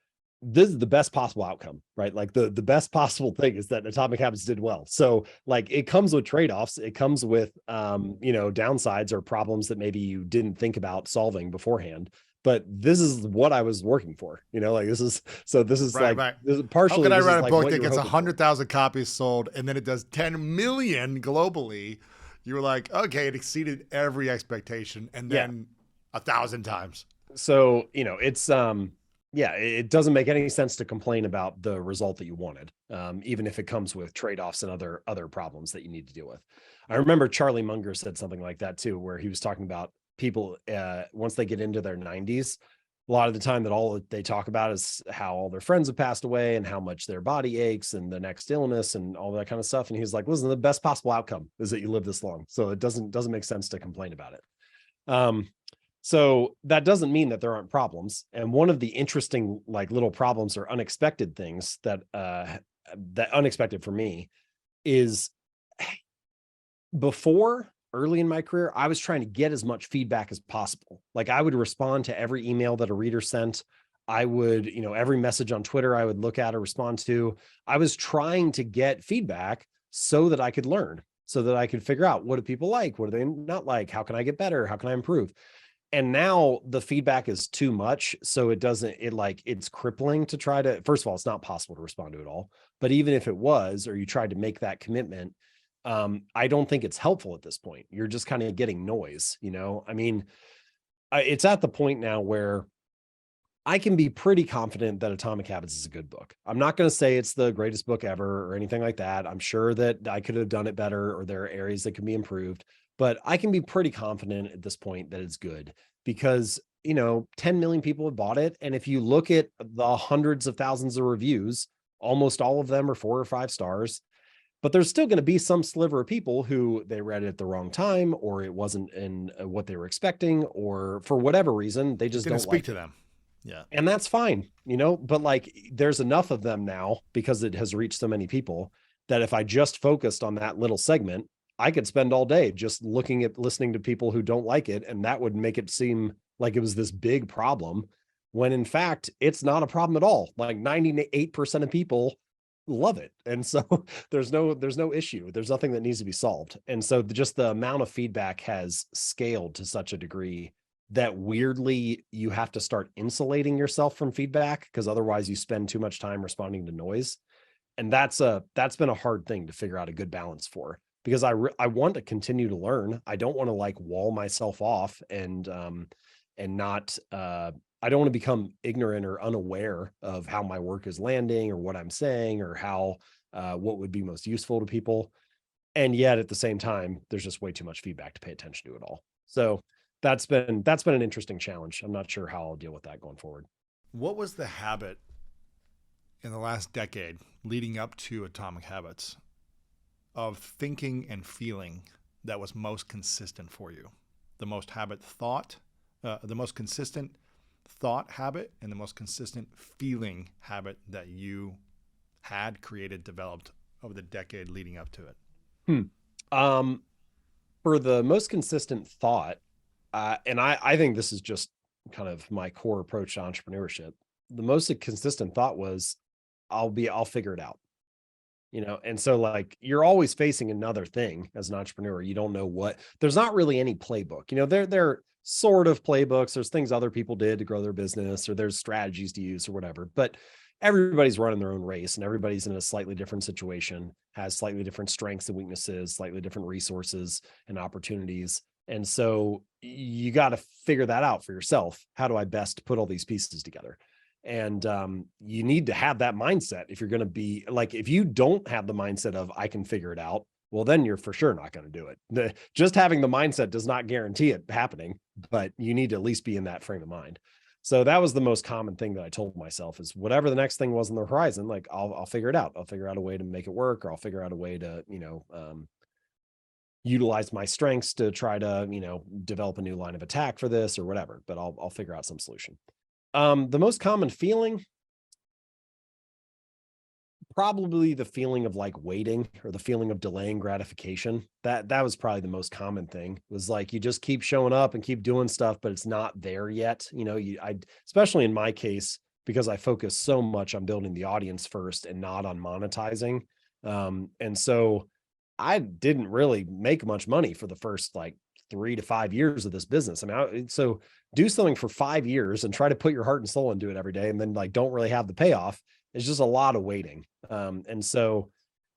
is the best possible outcome, right? Like the best possible thing is that Atomic Habits did well. So like it comes with trade-offs. It comes with downsides or problems that maybe you didn't think about solving beforehand. But this is what I was working for, like this is Right, like right. this is How partially. can I This is write a like book what that you were gets hoping for. 100,000 copies sold and then it does 10 million globally? You were like, okay, it exceeded every expectation, and then 1,000 times. So it's it doesn't make any sense to complain about the result that you wanted, even if it comes with trade-offs and other problems that you need to deal with. I remember Charlie Munger said something like that too, where he was talking about people once they get into their 90s, a lot of the time that all they talk about is how all their friends have passed away and how much their body aches and the next illness and all that kind of stuff. And he's like, listen, the best possible outcome is that you live this long. So it doesn't make sense to complain about it. So that doesn't mean that there aren't problems. And one of the interesting, like little problems or unexpected things that unexpected for me is before early in my career, I was trying to get as much feedback as possible. Like I would respond to every email that a reader sent. I would, every message on Twitter, I would look at or respond to. I was trying to get feedback so that I could learn, so that I could figure out what do people like? What do they not like? How can I get better? How can I improve? And now the feedback is too much. So it's crippling to try to, first of all, it's not possible to respond to it all, but even if it was, or you tried to make that commitment, I don't think it's helpful at this point. You're just kind of getting noise, I mean, it's at the point now where I can be pretty confident that Atomic Habits is a good book. I'm not going to say it's the greatest book ever or anything like that. I'm sure that I could have done it better or there are areas that can be improved, but I can be pretty confident at this point that it's good because, 10 million people have bought it. And if you look at the hundreds of thousands of reviews, almost all of them are 4 or 5 stars. But there's still going to be some sliver of people who they read it at the wrong time, or it wasn't in what they were expecting, or for whatever reason, they just Didn't don't speak like to it. them. Yeah. And that's fine, but like there's enough of them now because it has reached so many people that if I just focused on that little segment, I could spend all day just listening to people who don't like it. And that would make it seem like it was this big problem when in fact, it's not a problem at all. Like 98% of people love it. And so there's no issue. There's nothing that needs to be solved. And so just the amount of feedback has scaled to such a degree that weirdly you have to start insulating yourself from feedback because otherwise you spend too much time responding to noise. And that's been a hard thing to figure out a good balance for because I want to continue to learn. I don't want to like wall myself off and not I don't want to become ignorant or unaware of how my work is landing or what I'm saying or how what would be most useful to people. And yet at the same time, there's just way too much feedback to pay attention to it all. So that's been an interesting challenge. I'm not sure how I'll deal with that going forward. What was the habit in the last decade leading up to Atomic Habits of thinking and feeling that was most consistent for you? The most the most consistent thought habit and the most consistent feeling habit that you had created, developed over the decade leading up to it? For the most consistent thought, and I think this is just kind of my core approach to entrepreneurship. The most consistent thought was, I'll figure it out, and so like you're always facing another thing as an entrepreneur. You don't know there's not really any playbook, they're sort of playbooks. There's things other people did to grow their business or there's strategies to use or whatever, but everybody's running their own race and everybody's in a slightly different situation, has slightly different strengths and weaknesses, slightly different resources and opportunities. And so you got to figure that out for yourself. How do I best put all these pieces together? And you need to have that mindset. If you're going to be like, if you don't have the mindset of I can figure it out, well, then you're for sure not going to do it. Just having the mindset does not guarantee it happening, but you need to at least be in that frame of mind. So that was the most common thing that I told myself is whatever the next thing was on the horizon, like I'll figure it out. I'll figure out a way to make it work, or I'll figure out a way to, utilize my strengths to try to, develop a new line of attack for this or whatever, but I'll figure out some solution. The most common feeling, probably the feeling of like waiting, or the feeling of delaying gratification. That was probably the most common thing, was like, you just keep showing up and keep doing stuff, but it's not there yet. Especially in my case, because I focus so much on building the audience first and not on monetizing. And so I didn't really make much money for the first like 3 to 5 years of this business. I mean, so do something for 5 years and try to put your heart and soul into it every day, and then like don't really have the payoff. It's just a lot of waiting. And so,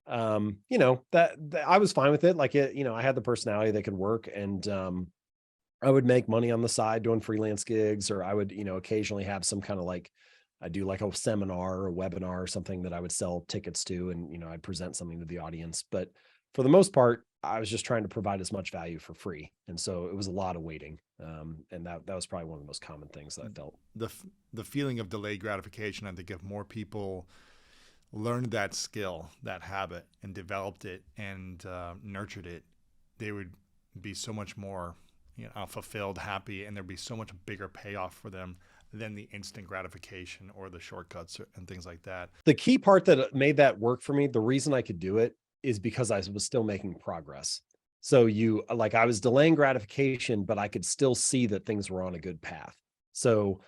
that I was fine with it. Like I had the personality that could work, and I would make money on the side doing freelance gigs, or I would, occasionally have some kind of like, I do like a seminar or a webinar or something that I would sell tickets to, and, I'd present something to the audience. But for the most part, I was just trying to provide as much value for free. And so it was a lot of waiting. And that was probably one of the most common things that I felt. The feeling of delayed gratification, I think if more people learned that skill, that habit, and developed it and nurtured it, they would be so much more, fulfilled, happy, and there'd be so much bigger payoff for them than the instant gratification or the shortcuts and things like that. The key part that made that work for me, the reason I could do it, is because I was still making progress. So I was delaying gratification, but I could still see that things were on a good path. So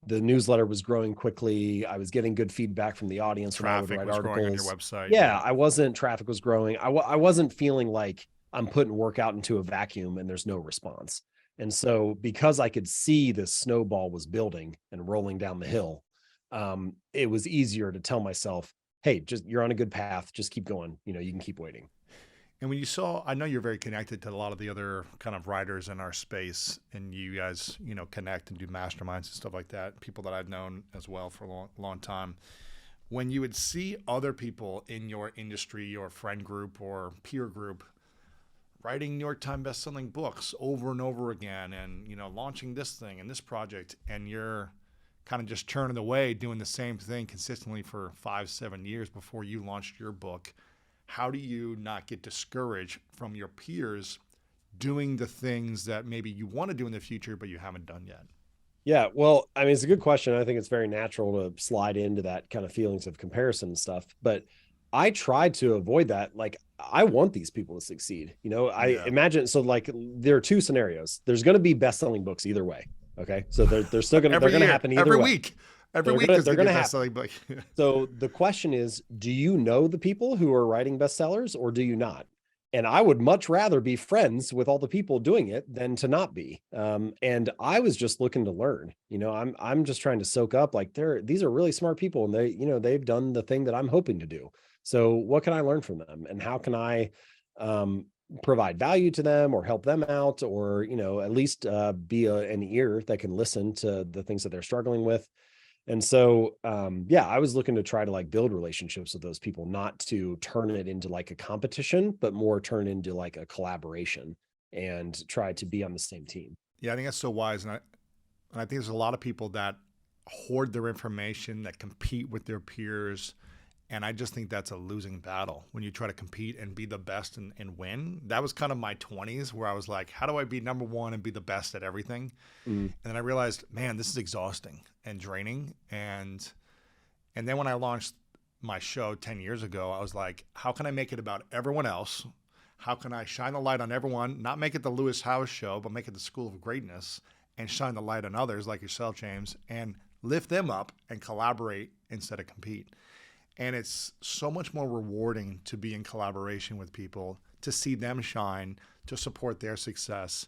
the newsletter was growing quickly. I was getting good feedback from the audience. Traffic when I would was write growing on articles. your website. Yeah, traffic was growing. I wasn't feeling like I'm putting work out into a vacuum and there's no response. And so because I could see the snowball was building and rolling down the hill, it was easier to tell myself, hey, you're on a good path. Just keep going. You can keep waiting. And when I know you're very connected to a lot of the other kind of writers in our space, and you guys, connect and do masterminds and stuff like that, people that I've known as well for a long time. When you would see other people in your industry, your friend group or peer group, writing New York Times bestselling books over and over again, and, launching this thing and this project, and you're kind of just churning away doing the same thing consistently for 5-7 years before you launched your book, how do you not get discouraged from your peers doing the things that maybe you want to do in the future, but you haven't done yet? Yeah, well, I mean, it's a good question. I think it's very natural to slide into that kind of feelings of comparison and stuff, but I tried to avoid that. Like, I want these people to succeed. I imagine, so like there are two scenarios. There's going to be best-selling books either way. Okay. So they're still going to, they're going to happen either way. Every week they're going to happen. So the question is, do you know the people who are writing bestsellers, or do you not? And I would much rather be friends with all the people doing it than to not be. And I was just looking to learn. I'm just trying to soak up, like, these are really smart people, and they've done the thing that I'm hoping to do. So what can I learn from them, and how can I provide value to them, or help them out, or at least be an ear that can listen to the things that they're struggling with. And so I was looking to try to like build relationships with those people, not to turn it into like a competition, but more turn into like a collaboration, and try to be on the same team. Yeah, I think that's so wise. And I think there's a lot of people that hoard their information, that compete with their peers. And I just think that's a losing battle when you try to compete and be the best and win. That was kind of my 20s, where I was like, how do I be number one and be the best at everything? And then I realized, man, this is exhausting and draining. And then when I launched my show 10 years ago, I was like, how can I make it about everyone else? How can I shine the light on everyone, not make it the Lewis Howes show, but make it the School of Greatness, and shine the light on others like yourself, James, and lift them up and collaborate instead of compete. And it's so much more rewarding to be in collaboration with people, to see them shine, to support their success,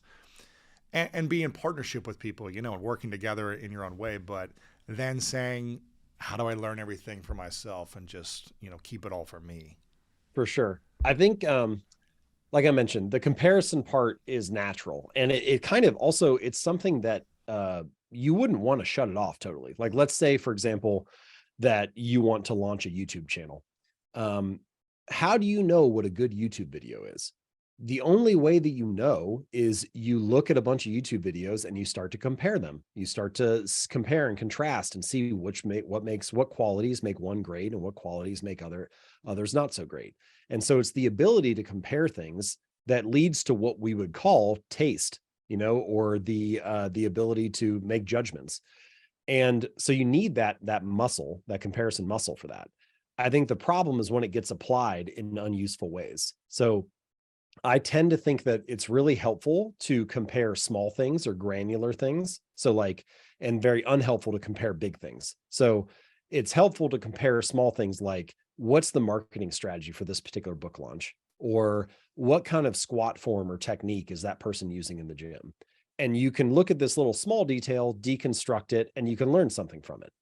and be in partnership with people, and working together in your own way, but then saying, how do I learn everything for myself, and just, keep it all for me? For sure. I think, like I mentioned, the comparison part is natural. And it kind of also, it's something that you wouldn't want to shut it off totally. Like, let's say, for example, that you want to launch a YouTube channel. How do you know what a good YouTube video is? The only way that you know is you look at a bunch of YouTube videos and you start to compare them. You start to compare and contrast and see what qualities make one great and what qualities make others not so great. And so it's the ability to compare things that leads to what we would call taste, or the ability to make judgments. And so you need that muscle, that comparison muscle for that. I think the problem is when it gets applied in unuseful ways. So I tend to think that it's really helpful to compare small things or granular things. And very unhelpful to compare big things. So it's helpful to compare small things like, what's the marketing strategy for this particular book launch? Or what kind of squat form or technique is that person using in the gym? And you can look at this little small detail, deconstruct it, and you can learn something from it.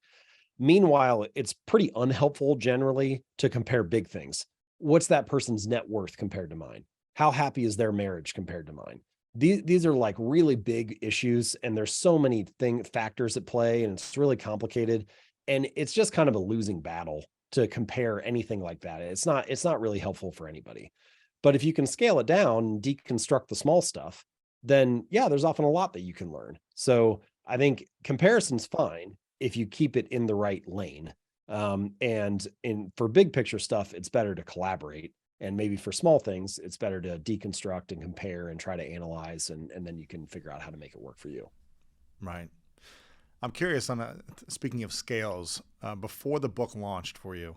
Meanwhile, it's pretty unhelpful generally to compare big things. What's that person's net worth compared to mine? How happy is their marriage compared to mine? These are like really big issues, and there's so many factors at play, and it's really complicated. And it's just kind of a losing battle to compare anything like that. It's not really helpful for anybody. But if you can scale it down and deconstruct the small stuff, then yeah, there's often a lot that you can learn. So I think comparison's fine if you keep it in the right lane. For big picture stuff, it's better to collaborate. And maybe for small things, it's better to deconstruct and compare and try to analyze, and then you can figure out how to make it work for you. Right. I'm curious speaking of scales, before the book launched for you,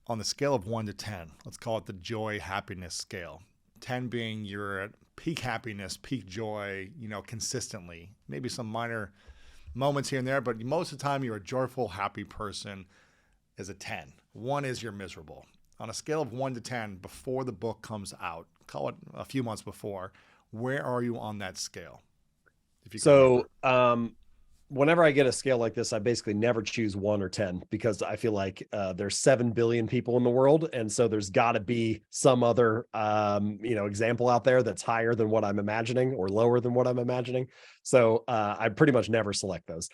on the scale of 1 to 10, let's call it the joy happiness scale, 10 being you're at peak happiness, peak joy, consistently, maybe some minor moments here and there, but most of the time you're a joyful, happy person, is a 10. 1 is you're miserable. On a scale of 1 to 10, before the book comes out, call it a few months before, where are you on that scale? If you can whenever I get a scale like this, I basically never choose 1 or 10, because I feel like there's 7 billion people in the world. And so there's got to be some other, example out there that's higher than what I'm imagining or lower than what I'm imagining. So I pretty much never select those.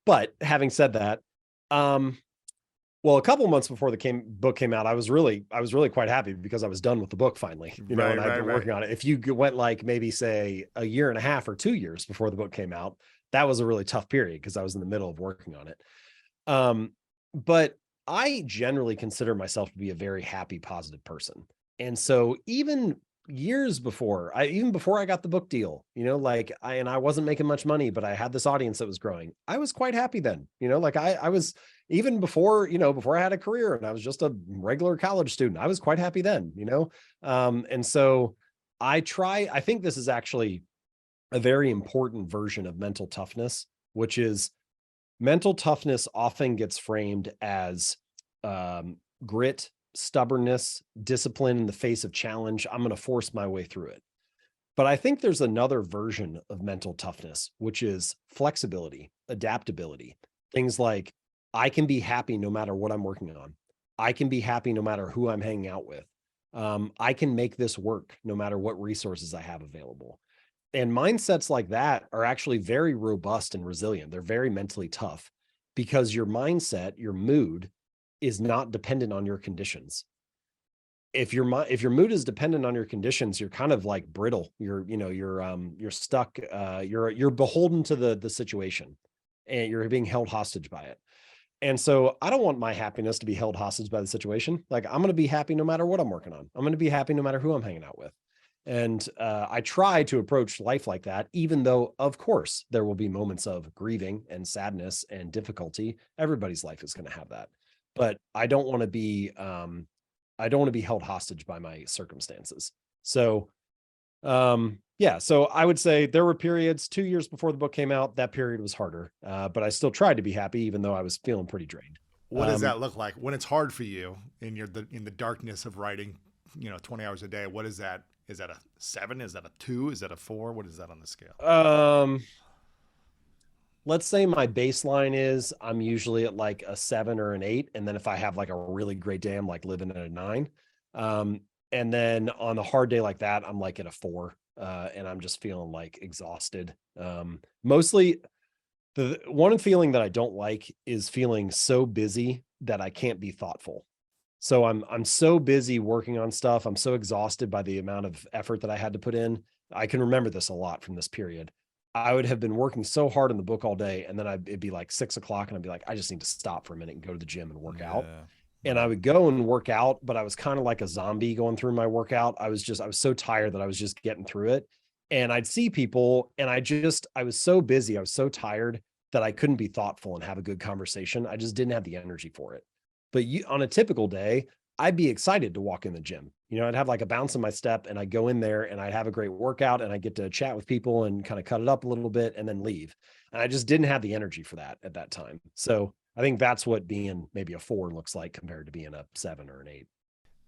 But having said that, well, a couple of months before the book came out, I was really quite happy because I was done with the book finally, and I've been working on it. If you went like maybe say a year and a half or 2 years before the book came out, that was a really tough period because I was in the middle of working on it. But I generally consider myself to be a very happy, positive person. And so even years before I got the book deal, I wasn't making much money, but I had this audience that was growing. I was quite happy then, I was, even before I had a career and I was just a regular college student, I was quite happy then, and so I think this is actually a very important version of mental toughness, which is mental toughness often gets framed as grit, stubbornness, discipline in the face of challenge. I'm going to force my way through it. But I think there's another version of mental toughness, which is flexibility, adaptability. Things like, I can be happy no matter what I'm working on. I can be happy no matter who I'm hanging out with. I can make this work no matter what resources I have available. And mindsets like that are actually very robust and resilient. They're very mentally tough because your mindset, your mood is not dependent on your conditions. If your mood is dependent on your conditions, you're kind of like brittle. You're stuck. You're beholden to the situation, and you're being held hostage by it. And so I don't want my happiness to be held hostage by the situation. Like, I'm going to be happy no matter what I'm working on. I'm going to be happy no matter who I'm hanging out with. And I try to approach life like that, even though, of course, there will be moments of grieving and sadness and difficulty. Everybody's life is going to have that. But I don't want to be held hostage by my circumstances. So, so I would say there were periods 2 years before the book came out. That period was harder, but I still tried to be happy, even though I was feeling pretty drained. What does that look like when it's hard for you in the darkness of writing, 20 hours a day? What is that? Is that a 7? Is that a 2? Is that a 4? What is that on the scale? Let's say my baseline is I'm usually at like a 7 or an 8. And then if I have like a really great day, I'm like living at a 9. And then on a hard day like that, I'm like at a 4. And I'm just feeling like exhausted. Mostly the one feeling that I don't like is feeling so busy that I can't be thoughtful. So I'm so busy working on stuff. I'm so exhausted by the amount of effort that I had to put in. I can remember this a lot from this period. I would have been working so hard on the book all day, and then it'd be like 6 o'clock, and I'd be like, I just need to stop for a minute and go to the gym and work out. and I would go and work out, but I was kind of like a zombie going through my workout. I was so tired that I was just getting through it. And I'd see people and I was so busy. I was so tired that I couldn't be thoughtful and have a good conversation. I just didn't have the energy for it. But on a typical day, I'd be excited to walk in the gym. I'd have like a bounce in my step and I'd go in there and I'd have a great workout and I get to chat with people and kind of cut it up a little bit and then leave. And I just didn't have the energy for that at that time. So I think that's what being maybe a 4 looks like compared to being a 7 or an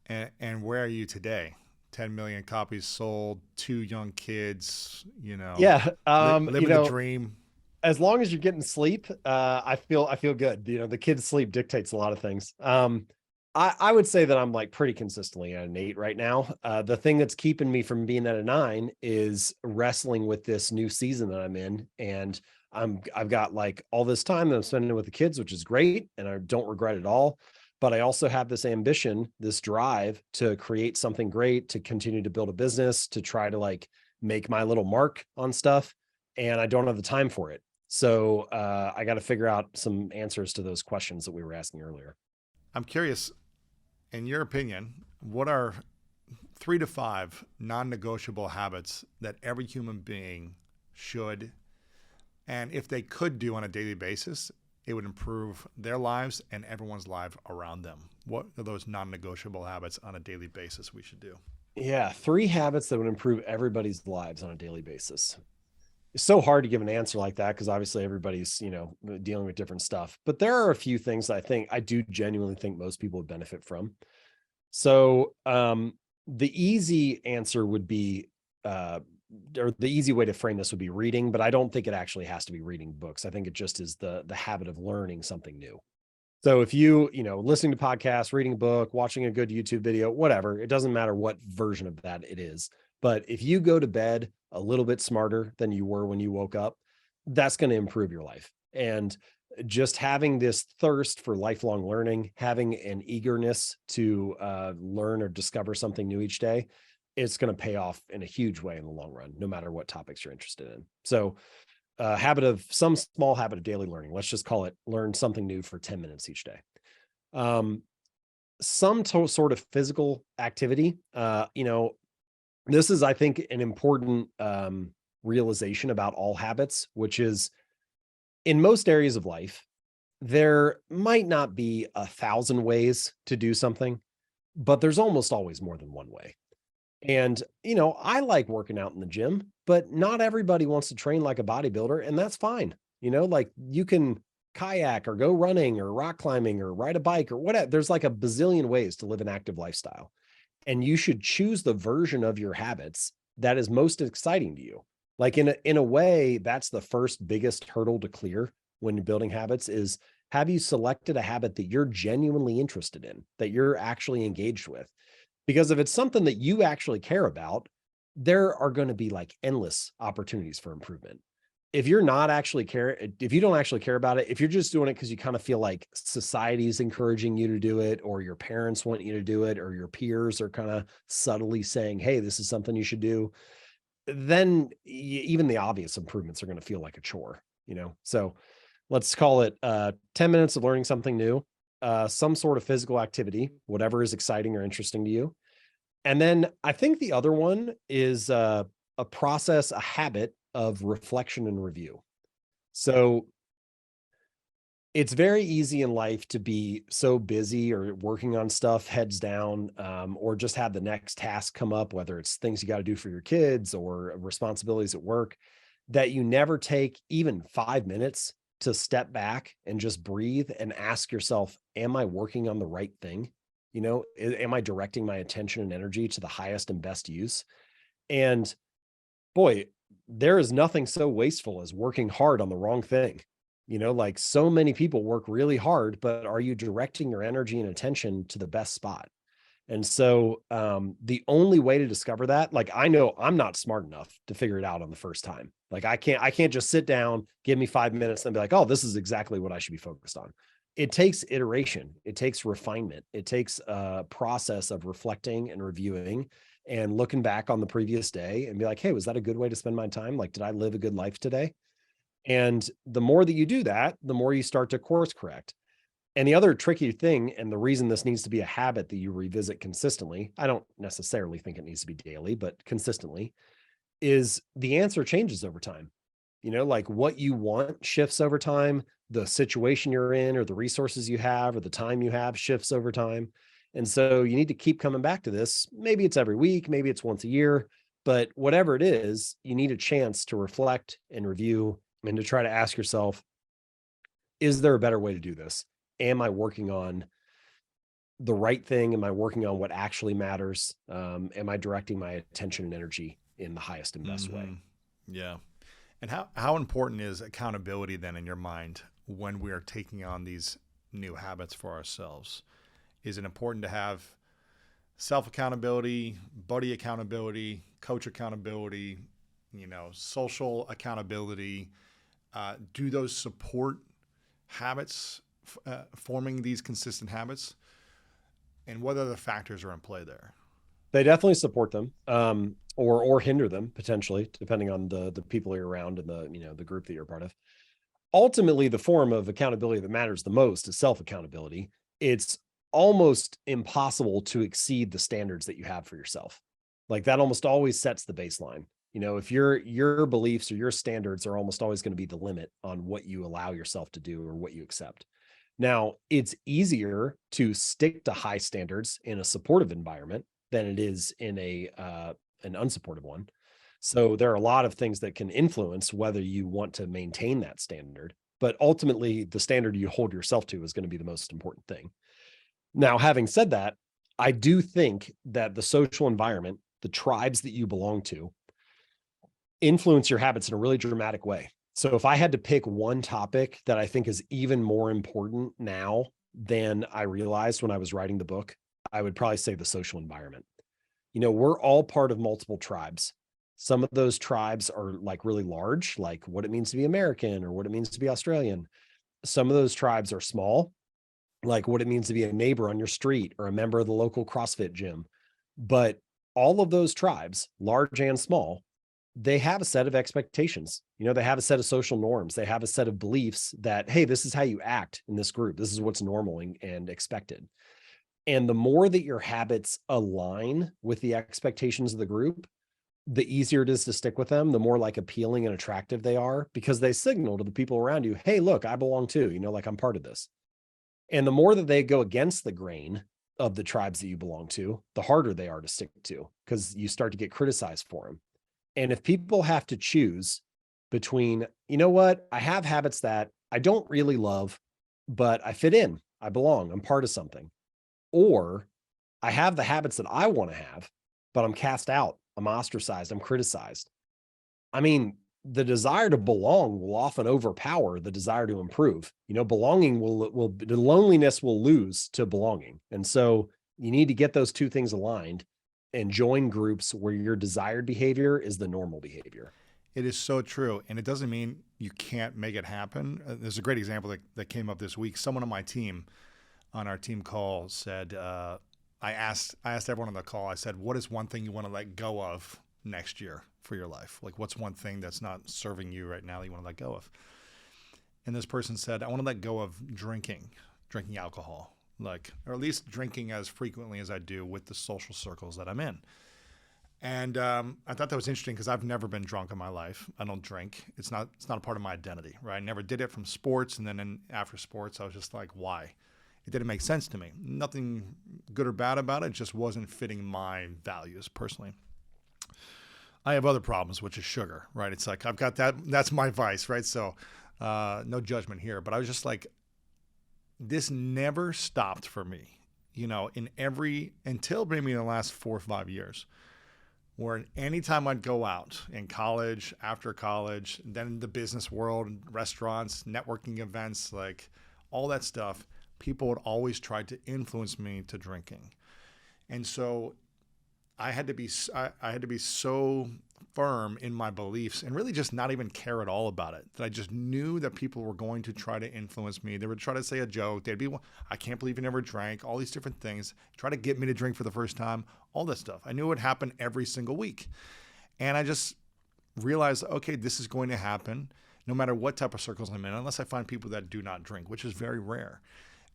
8. And where are you today? 10 million copies sold, 2 young kids, Yeah. Living the dream. As long as you're getting sleep, I feel good. The kids' sleep dictates a lot of things. I would say that I'm like pretty consistently at an 8 right now. The thing that's keeping me from being at a 9 is wrestling with this new season that I'm in. And I've got like all this time that I'm spending with the kids, which is great. And I don't regret it all. But I also have this ambition, this drive to create something great, to continue to build a business, to try to like make my little mark on stuff. And I don't have the time for it. So I got to figure out some answers to those questions that we were asking earlier. I'm curious, in your opinion, what are 3 to 5 non-negotiable habits that every human being should, and if they could do on a daily basis, it would improve their lives and everyone's life around them? What are those non-negotiable habits on a daily basis we should do? Yeah, 3 habits that would improve everybody's lives on a daily basis. It's so hard to give an answer like that because obviously everybody's, dealing with different stuff. But there are a few things I do genuinely think most people would benefit from. So the easy answer would be, or the easy way to frame this would be reading, but I don't think it actually has to be reading books. I think it just is the habit of learning something new. So if listening to podcasts, reading a book, watching a good YouTube video, whatever, it doesn't matter what version of that it is. But if you go to bed a little bit smarter than you were when you woke up, that's going to improve your life. And just having this thirst for lifelong learning, having an eagerness to learn or discover something new each day, it's going to pay off in a huge way in the long run, no matter what topics you're interested in. So some small habit of daily learning, let's just call it learn something new for 10 minutes each day. Some sort of physical activity, this is, I think, an important realization about all habits, which is in most areas of life, there might not be 1,000 ways to do something, but there's almost always more than one way. And, I like working out in the gym, but not everybody wants to train like a bodybuilder, and that's fine. Like you can kayak or go running or rock climbing or ride a bike or whatever. There's like a bazillion ways to live an active lifestyle. And you should choose the version of your habits that is most exciting to you. Like in a way, that's the first biggest hurdle to clear when you're building habits is, have you selected a habit that you're genuinely interested in, that you're actually engaged with? Because if it's something that you actually care about, there are going to be like endless opportunities for improvement. If you don't actually care about it, if you're just doing it because you kind of feel like society's encouraging you to do it, or your parents want you to do it, or your peers are kind of subtly saying, hey, this is something you should do, then even the obvious improvements are going to feel like a chore, So let's call it 10 minutes of learning something new, some sort of physical activity, whatever is exciting or interesting to you. And then I think the other one is a habit of reflection and review. So it's very easy in life to be so busy or working on stuff heads down, or just have the next task come up, whether it's things you got to do for your kids or responsibilities at work, that you never take even 5 minutes to step back and just breathe and ask yourself, am I working on the right thing? Am I directing my attention and energy to the highest and best use? And boy, there is nothing so wasteful as working hard on the wrong thing. Like so many people work really hard, but are you directing your energy and attention to the best spot? And so the only way to discover that, like, I know I'm not smart enough to figure it out on the first time. Like I can't just sit down, give me 5 minutes and be like, oh, this is exactly what I should be focused on. It takes iteration. It takes refinement. It takes a process of reflecting and reviewing and looking back on the previous day and be like, hey, was that a good way to spend my time? Like, did I live a good life today? And the more that you do that, the more you start to course correct. And the other tricky thing, and the reason this needs to be a habit that you revisit consistently, I don't necessarily think it needs to be daily, but consistently, is the answer changes over time. Like what you want shifts over time, the situation you're in, or the resources you have, or the time you have shifts over time. And so you need to keep coming back to this. Maybe it's every week, maybe it's once a year, but whatever it is, you need a chance to reflect and review and to try to ask yourself, is there a better way to do this? Am I working on the right thing? Am I working on what actually matters? Am I directing my attention and energy in the highest and best way? Yeah. And how important is accountability then in your mind when we are taking on these new habits for ourselves? Is it important to have self-accountability, buddy accountability, coach accountability, social accountability? Do those support habits, forming these consistent habits? And what other factors are in play there? They definitely support them, or hinder them potentially, depending on the people you're around and the group that you're part of. Ultimately, the form of accountability that matters the most is self-accountability. It's almost impossible to exceed the standards that you have for yourself. Like that almost always sets the baseline. If your beliefs or your standards are almost always going to be the limit on what you allow yourself to do or what you accept. Now, it's easier to stick to high standards in a supportive environment than it is in an unsupportive one. So there are a lot of things that can influence whether you want to maintain that standard, but ultimately the standard you hold yourself to is going to be the most important thing. Now, having said that, I do think that the social environment, the tribes that you belong to, influence your habits in a really dramatic way. So if I had to pick one topic that I think is even more important now than I realized when I was writing the book, I would probably say the social environment. We're all part of multiple tribes. Some of those tribes are like really large, like what it means to be American or what it means to be Australian. Some of those tribes are small, like what it means to be a neighbor on your street or a member of the local CrossFit gym. But all of those tribes, large and small, they have a set of expectations. They have a set of social norms. They have a set of beliefs that, hey, this is how you act in this group. This is what's normal and expected. And the more that your habits align with the expectations of the group, the easier it is to stick with them, the more like appealing and attractive they are, because they signal to the people around you, hey, look, I belong too, like I'm part of this. And the more that they go against the grain of the tribes that you belong to, the harder they are to stick to, because you start to get criticized for them. And if people have to choose between, I have habits that I don't really love, but I fit in, I belong, I'm part of something. Or I have the habits that I want to have, but I'm cast out, I'm ostracized, I'm criticized. I mean, the desire to belong will often overpower the desire to improve. Belonging the loneliness will lose to belonging. And so you need to get those two things aligned and join groups where your desired behavior is the normal behavior. It is so true. And it doesn't mean you can't make it happen. There's a great example that came up this week. Someone on my team, on our team call, said, I asked everyone on the call, I said, what is one thing you want to let go of next year for your life? Like, what's one thing that's not serving you right now that you want to let go of? And this person said, I want to let go of drinking alcohol. Or at least drinking as frequently as I do with the social circles that I'm in. And I thought that was interesting because I've never been drunk in my life. I don't drink. It's not a part of my identity, right? I never did it from sports. And then after sports, I was just like, why? It didn't make sense to me. Nothing good or bad about it. It just wasn't fitting my values personally. I have other problems, which is sugar, right? It's like, I've got that. That's my vice, right? So no judgment here. But I was just like, this never stopped for me, until maybe in the last 4 or 5 years, where anytime I'd go out in college, after college, then in the business world, restaurants, networking events, like all that stuff, people would always try to influence me to drinking. And so I had to be so firm in my beliefs and really just not even care at all about it. That I just knew that people were going to try to influence me. They would try to say a joke. They'd be, I can't believe you never drank, all these different things, try to get me to drink for the first time, all this stuff. I knew it would happen every single week. And I just realized, okay, this is going to happen no matter what type of circles I'm in, unless I find people that do not drink, which is very rare.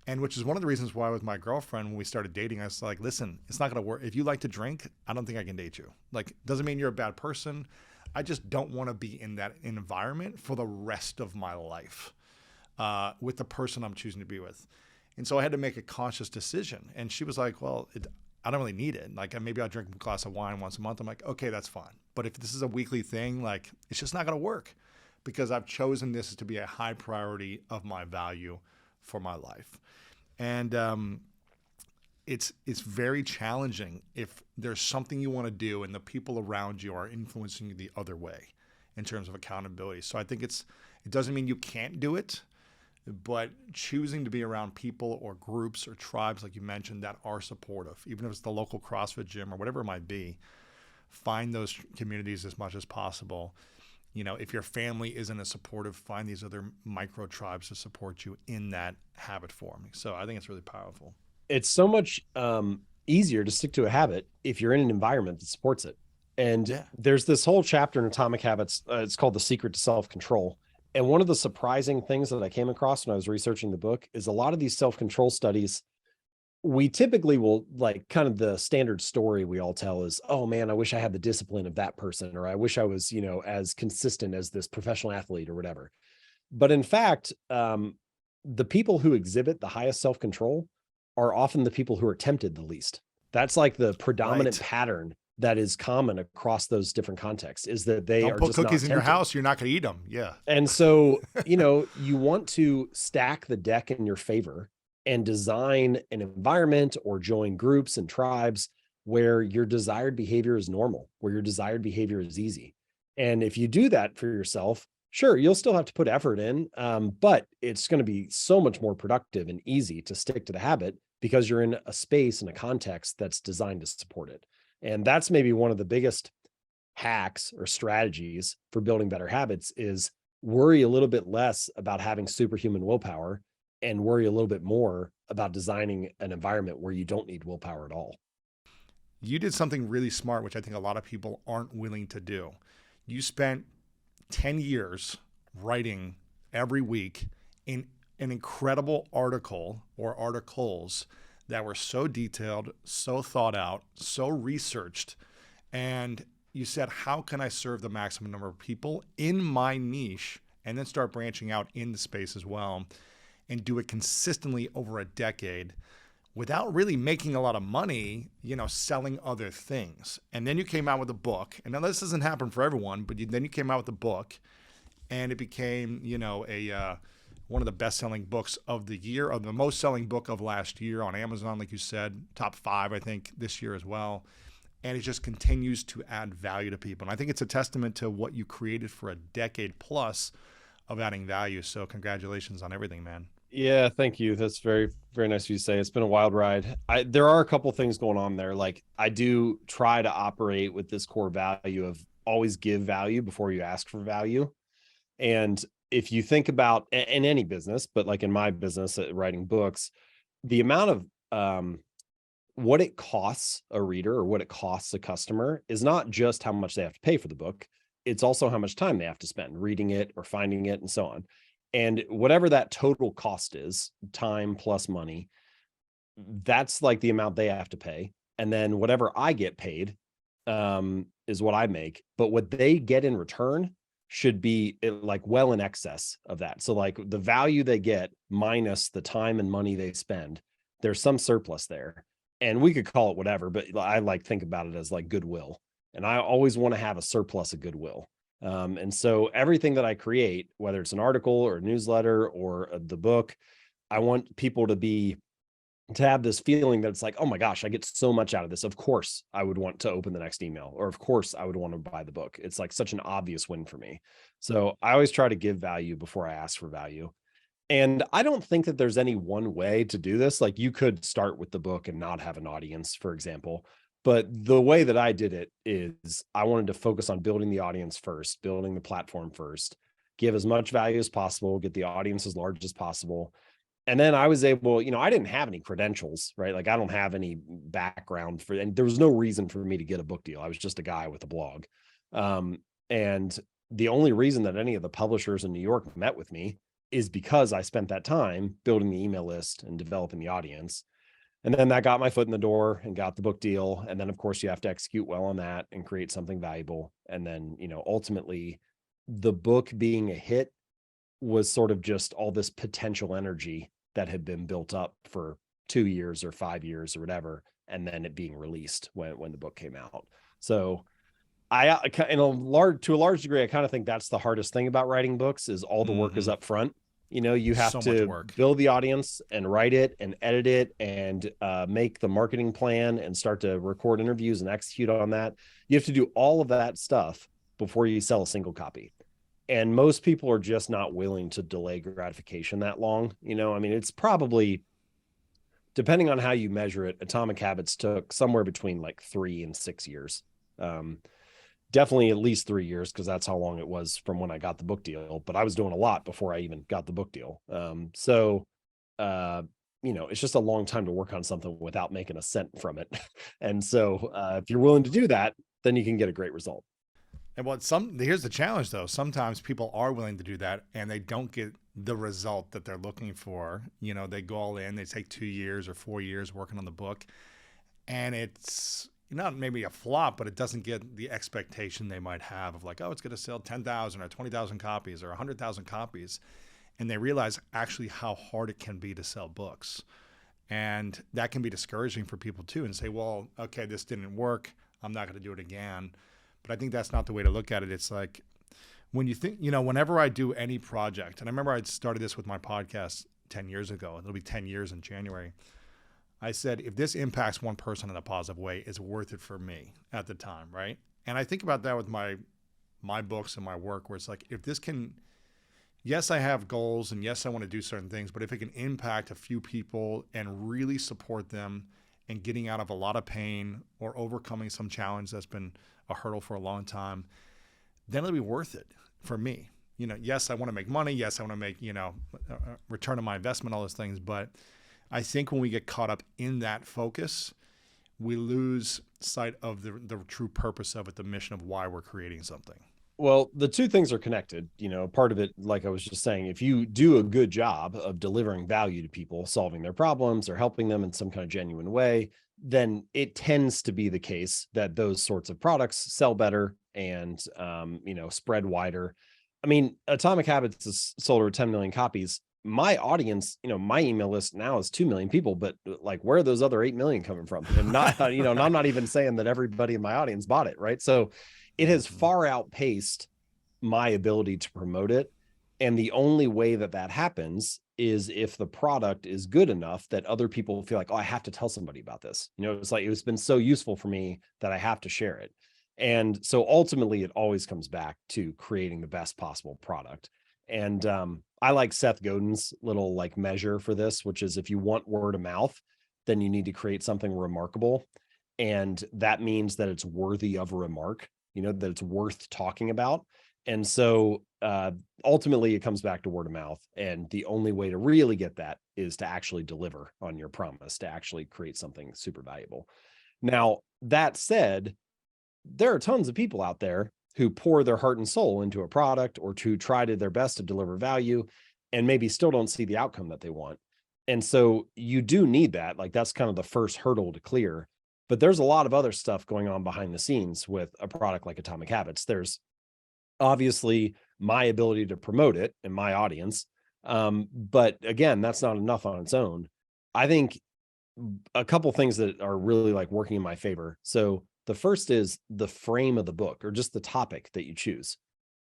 And which is one of the reasons why with my girlfriend, when we started dating, I was like, listen, it's not going to work. If you like to drink, I don't think I can date you. Like, doesn't mean you're a bad person. I just don't want to be in that environment for the rest of my life with the person I'm choosing to be with. And so I had to make a conscious decision. And she was like, well, I don't really need it. Like, maybe I'll drink a glass of wine once a month. I'm like, okay, that's fine. But if this is a weekly thing, like, it's just not going to work because I've chosen this to be a high priority of my value for my life. And it's very challenging if there's something you want to do and the people around you are influencing you the other way in terms of accountability. So I think it doesn't mean you can't do it, but choosing to be around people or groups or tribes, like you mentioned, that are supportive, even if it's the local CrossFit gym or whatever it might be, find those communities as much as possible. You know, if your family isn't as supportive, find these other micro tribes to support you in that habit forming. So I think it's really powerful. It's so much easier to stick to a habit if you're in an environment that supports it. And there's this whole chapter in Atomic Habits. It's called The Secret to Self-Control. And one of the surprising things that I came across when I was researching the book is a lot of these self-control studies, we typically will, like, kind of the standard story we all tell is, oh man, I wish I had the discipline of that person, or I wish I was, you know, as consistent as this professional athlete or whatever. But in fact, the people who exhibit the highest self-control are often the people who are tempted the least. That's like the predominant pattern that is common across those different contexts, is that they don't are put just cookies not in your tempted. house, you're not going to eat them. Yeah. And so, you know, you want to stack the deck in your favor and design an environment or join groups and tribes where your desired behavior is normal, where your desired behavior is easy. And if you do that for yourself, sure, you'll still have to put effort in, but it's going to be so much more productive and easy to stick to the habit because you're in a space and a context that's designed to support it. And that's maybe one of the biggest hacks or strategies for building better habits is worry a little bit less about having superhuman willpower and worry a little bit more about designing an environment where you don't need willpower at all. You did something really smart, which I think a lot of people aren't willing to do. You spent 10 years writing every week in an incredible article or articles that were so detailed, so thought out, so researched. And you said, how can I serve the maximum number of people in my niche, and then start branching out in the space as well and do it consistently over a decade without really making a lot of money, you know, selling other things. And then you came out with a book. And now this doesn't happen for everyone, but then you came out with a book and it became, you know, one of the best-selling books of the year, or the most-selling book of last year on Amazon, like you said, top 5, I think, this year as well. And it just continues to add value to people. And I think it's a testament to what you created for a decade plus of adding value. So congratulations on everything, man. Yeah, thank you. That's very, very nice of you to say. It's been a wild ride. There are a couple things going on there. Like, I do try to operate with this core value of always give value before you ask for value. And if you think about in any business, but like in my business writing books, the amount of what it costs a reader or what it costs a customer is not just how much they have to pay for the book. It's also how much time they have to spend reading it or finding it and so on. And whatever that total cost is, time plus money, that's like the amount they have to pay. And then whatever I get paid is what I make. But what they get in return should be like well in excess of that. So like the value they get minus the time and money they spend, there's some surplus there. And we could call it whatever, but I like think about it as like goodwill. And I always want to have a surplus of goodwill. And so everything that I create, whether it's an article or a newsletter or the book, I want people to have this feeling that it's like, oh my gosh, I get so much out of this. Of course I would want to open the next email, or of course I would want to buy the book. It's like such an obvious win for me. So I always try to give value before I ask for value. And I don't think that there's any one way to do this. Like, you could start with the book and not have an audience, for example. But the way that I did it is I wanted to focus on building the audience first, building the platform first, give as much value as possible, get the audience as large as possible. And then I was able, you know, I didn't have any credentials, right? Like, I don't have any background and there was no reason for me to get a book deal. I was just a guy with a blog. And the only reason that any of the publishers in New York met with me is because I spent that time building the email list and developing the audience. And then that got my foot in the door and got the book deal. And then of course you have to execute well on that and create something valuable. And then, ultimately the book being a hit was sort of just all this potential energy that had been built up for 2 years or 5 years or whatever. And then it being released when the book came out. So to a large degree, I kind of think that's the hardest thing about writing books is all the work is up front. You have So much to work. build the audience and write it and edit it and make the marketing plan and start to record interviews and execute on that. You have to do all of that stuff before you sell a single copy. And most people are just not willing to delay gratification that long. It's probably, depending on how you measure it, Atomic Habits took somewhere between like 3 and 6 years. Definitely at least 3 years, because that's how long it was from when I got the book deal. But I was doing a lot before I even got the book deal. It's just a long time to work on something without making a cent from it. And so if you're willing to do that, then you can get a great result. And here's the challenge though. Sometimes people are willing to do that and they don't get the result that they're looking for. They go all in, they take 2 years or 4 years working on the book, and it's not maybe a flop, but it doesn't get the expectation they might have of like, oh, it's going to sell 10,000 or 20,000 copies or 100,000 copies. And they realize actually how hard it can be to sell books. And that can be discouraging for people too, and say, well, okay, this didn't work, I'm not going to do it again. But I think that's not the way to look at it. It's like when you think, whenever I do any project, and I remember I started this with my podcast 10 years ago, it'll be 10 years in January. I said, if this impacts one person in a positive way, it's worth it for me at the time, right? And I think about that with my books and my work, where it's like, if this can, yes, I have goals, and yes, I want to do certain things, but if it can impact a few people and really support them in getting out of a lot of pain or overcoming some challenge that's been a hurdle for a long time, then it'll be worth it for me. Yes, I want to make money. Yes, I want to make, return on my investment, all those things, but I think when we get caught up in that focus, we lose sight of the true purpose of it, the mission of why we're creating something. Well, the two things are connected. Part of it, like I was just saying, if you do a good job of delivering value to people, solving their problems or helping them in some kind of genuine way, then it tends to be the case that those sorts of products sell better and, spread wider. Atomic Habits has sold over 10 million copies. My audience, my email list now is 2 million people, but like, where are those other 8 million coming from? And not, and I'm not even saying that everybody in my audience bought it. Right. So it has far outpaced my ability to promote it. And the only way that happens is if the product is good enough that other people feel like, oh, I have to tell somebody about this. It's like, it's been so useful for me that I have to share it. And so ultimately it always comes back to creating the best possible product. And I like Seth Godin's little like measure for this, which is if you want word of mouth, then you need to create something remarkable. And that means that it's worthy of a remark, that it's worth talking about. And so ultimately it comes back to word of mouth. And the only way to really get that is to actually deliver on your promise, to actually create something super valuable. Now, that said, there are tons of people out there who pour their heart and soul into a product or to try to their best to deliver value and maybe still don't see the outcome that they want. And so you do need that. Like, that's kind of the first hurdle to clear. But there's a lot of other stuff going on behind the scenes with a product like Atomic Habits. There's obviously my ability to promote it and my audience. But again, that's not enough on its own. I think a couple things that are really like working in my favor. So the first is the frame of the book, or just the topic that you choose.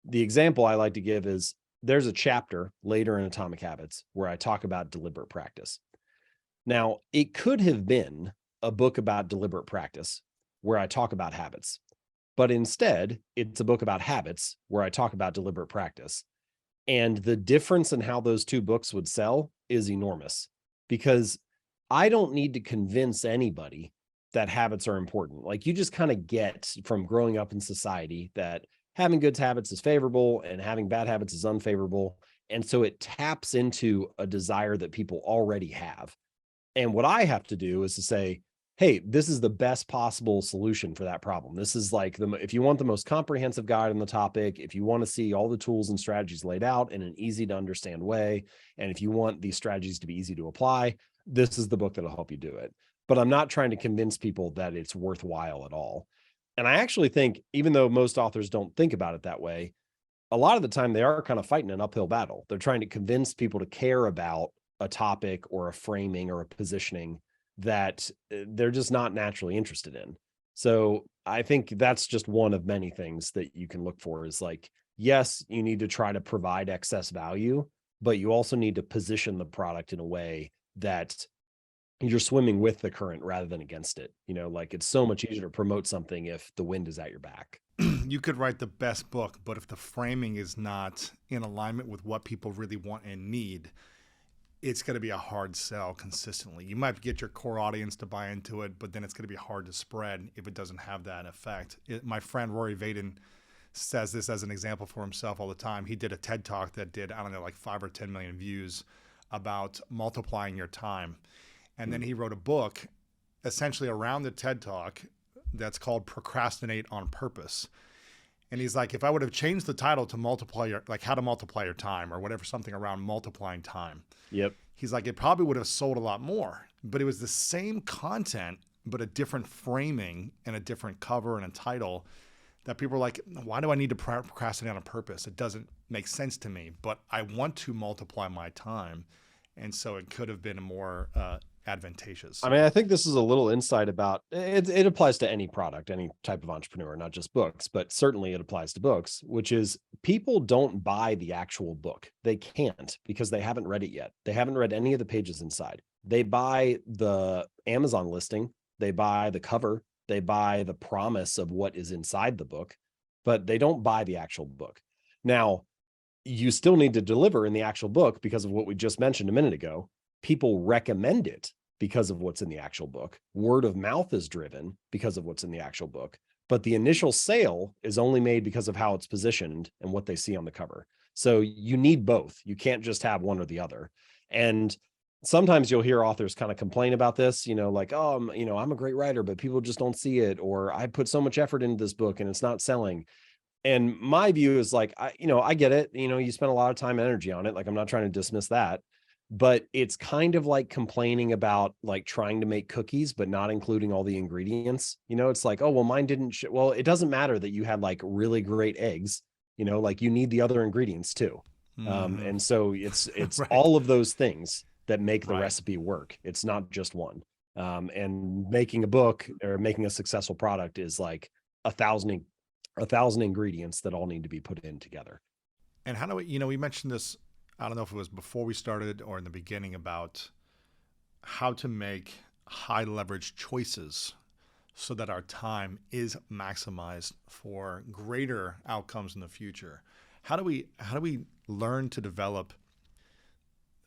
The example I like to give is there's a chapter later in Atomic Habits where I talk about deliberate practice. Now, it could have been a book about deliberate practice where I talk about habits, but instead it's a book about habits where I talk about deliberate practice. And the difference in how those two books would sell is enormous, because I don't need to convince anybody that habits are important. Like, you just kind of get from growing up in society that having good habits is favorable and having bad habits is unfavorable. And so it taps into a desire that people already have. And what I have to do is to say, hey, this is the best possible solution for that problem. This is like if you want the most comprehensive guide on the topic, if you want to see all the tools and strategies laid out in an easy to understand way, and if you want these strategies to be easy to apply, this is the book that'll help you do it. But I'm not trying to convince people that it's worthwhile at all. And I actually think, even though most authors don't think about it that way, a lot of the time they are kind of fighting an uphill battle. They're trying to convince people to care about a topic or a framing or a positioning that they're just not naturally interested in. So I think that's just one of many things that you can look for, is like, yes, you need to try to provide excess value, but you also need to position the product in a way that you're swimming with the current rather than against it. Like, it's so much easier to promote something if the wind is at your back. You could write the best book, but if the framing is not in alignment with what people really want and need, it's going to be a hard sell consistently. You might get your core audience to buy into it, but then it's going to be hard to spread if it doesn't have that effect. My friend Rory Vaden says this as an example for himself all the time. He did a TED Talk that did, I don't know, like 5 or 10 million views about multiplying your time. And then he wrote a book essentially around the TED Talk that's called Procrastinate on Purpose. And he's like, if I would have changed the title to how to multiply your time, or whatever, something around multiplying time. Yep. He's like, it probably would have sold a lot more, but it was the same content, but a different framing and a different cover and a title, that people are like, why do I need to procrastinate on purpose? It doesn't make sense to me, but I want to multiply my time. And so it could have been more advantageous. I mean, I think this is a little insight about it. It applies to any product, any type of entrepreneur, not just books, but certainly it applies to books, which is, people don't buy the actual book. They can't, because they haven't read it yet. They haven't read any of the pages inside. They buy the Amazon listing, they buy the cover, they buy the promise of what is inside the book, but they don't buy the actual book. Now, you still need to deliver in the actual book because of what we just mentioned a minute ago. People recommend it because of what's in the actual book. Word of mouth is driven because of what's in the actual book, but the initial sale is only made because of how it's positioned and what they see on the cover. So you need both. You can't just have one or the other. And sometimes you'll hear authors kind of complain about this, like, oh, I'm a great writer, but people just don't see it, or I put so much effort into this book and it's not selling. And my view is like, I get it. You spend a lot of time and energy on it. Like, I'm not trying to dismiss that, but it's kind of like complaining about like trying to make cookies, but not including all the ingredients. It's like, oh, well, mine didn't. Well, it doesn't matter that you had like really great eggs, like you need the other ingredients too. And so it's Right. all of those things that make the Right. recipe work. It's not just one. And making a book or making a successful product is like a thousand ingredients that all need to be put in together. And how do we mentioned this, I don't know if it was before we started or in the beginning, about how to make high leverage choices so that our time is maximized for greater outcomes in the future. How do we learn to develop,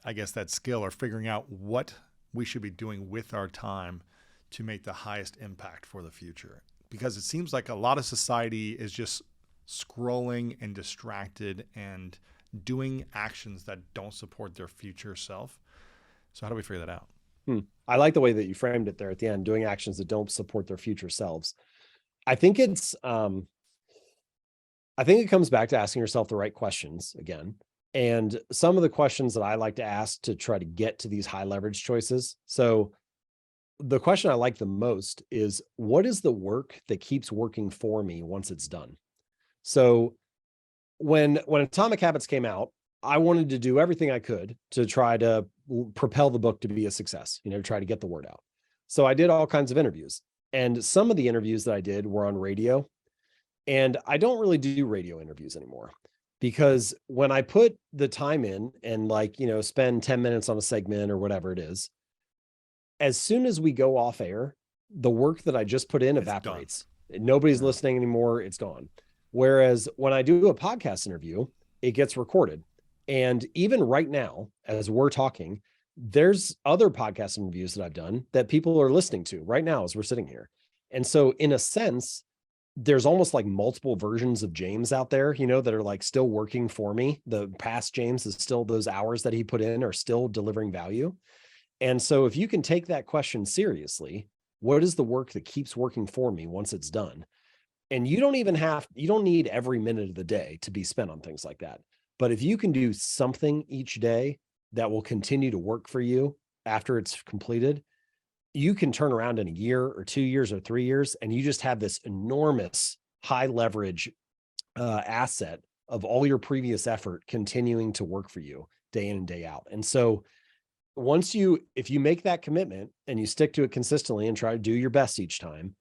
I guess, that skill, or figuring out what we should be doing with our time to make the highest impact for the future? Because it seems like a lot of society is just scrolling and distracted and doing actions that don't support their future self. So how do we figure that out? I like the way that you framed it there at the end, doing actions that don't support their future selves. I think it comes back to asking yourself the right questions again. And some of the questions that I like to ask to try to get to these high leverage choices. So the question I like the most is, what is the work that keeps working for me once it's done? So when Atomic Habits came out, I wanted to do everything I could to try to propel the book to be a success, try to get the word out. So I did all kinds of interviews, and some of the interviews that I did were on radio. And I don't really do radio interviews anymore, because when I put the time in and spend 10 minutes on a segment or whatever it is, as soon as we go off air, the work that I just put in evaporates. Nobody's listening anymore. It's gone. Whereas when I do a podcast interview, it gets recorded. And even right now, as we're talking, there's other podcast interviews that I've done that people are listening to right now as we're sitting here. And so in a sense, there's almost like multiple versions of James out there, that are like still working for me. The past James is still, those hours that he put in are still delivering value. And so if you can take that question seriously, what is the work that keeps working for me once it's done? And you don't need every minute of the day to be spent on things like that. But if you can do something each day that will continue to work for you after it's completed, you can turn around in a year or 2 years or 3 years, and you just have this enormous high leverage asset of all your previous effort continuing to work for you day in and day out. And so if you make that commitment and you stick to it consistently and try to do your best each time,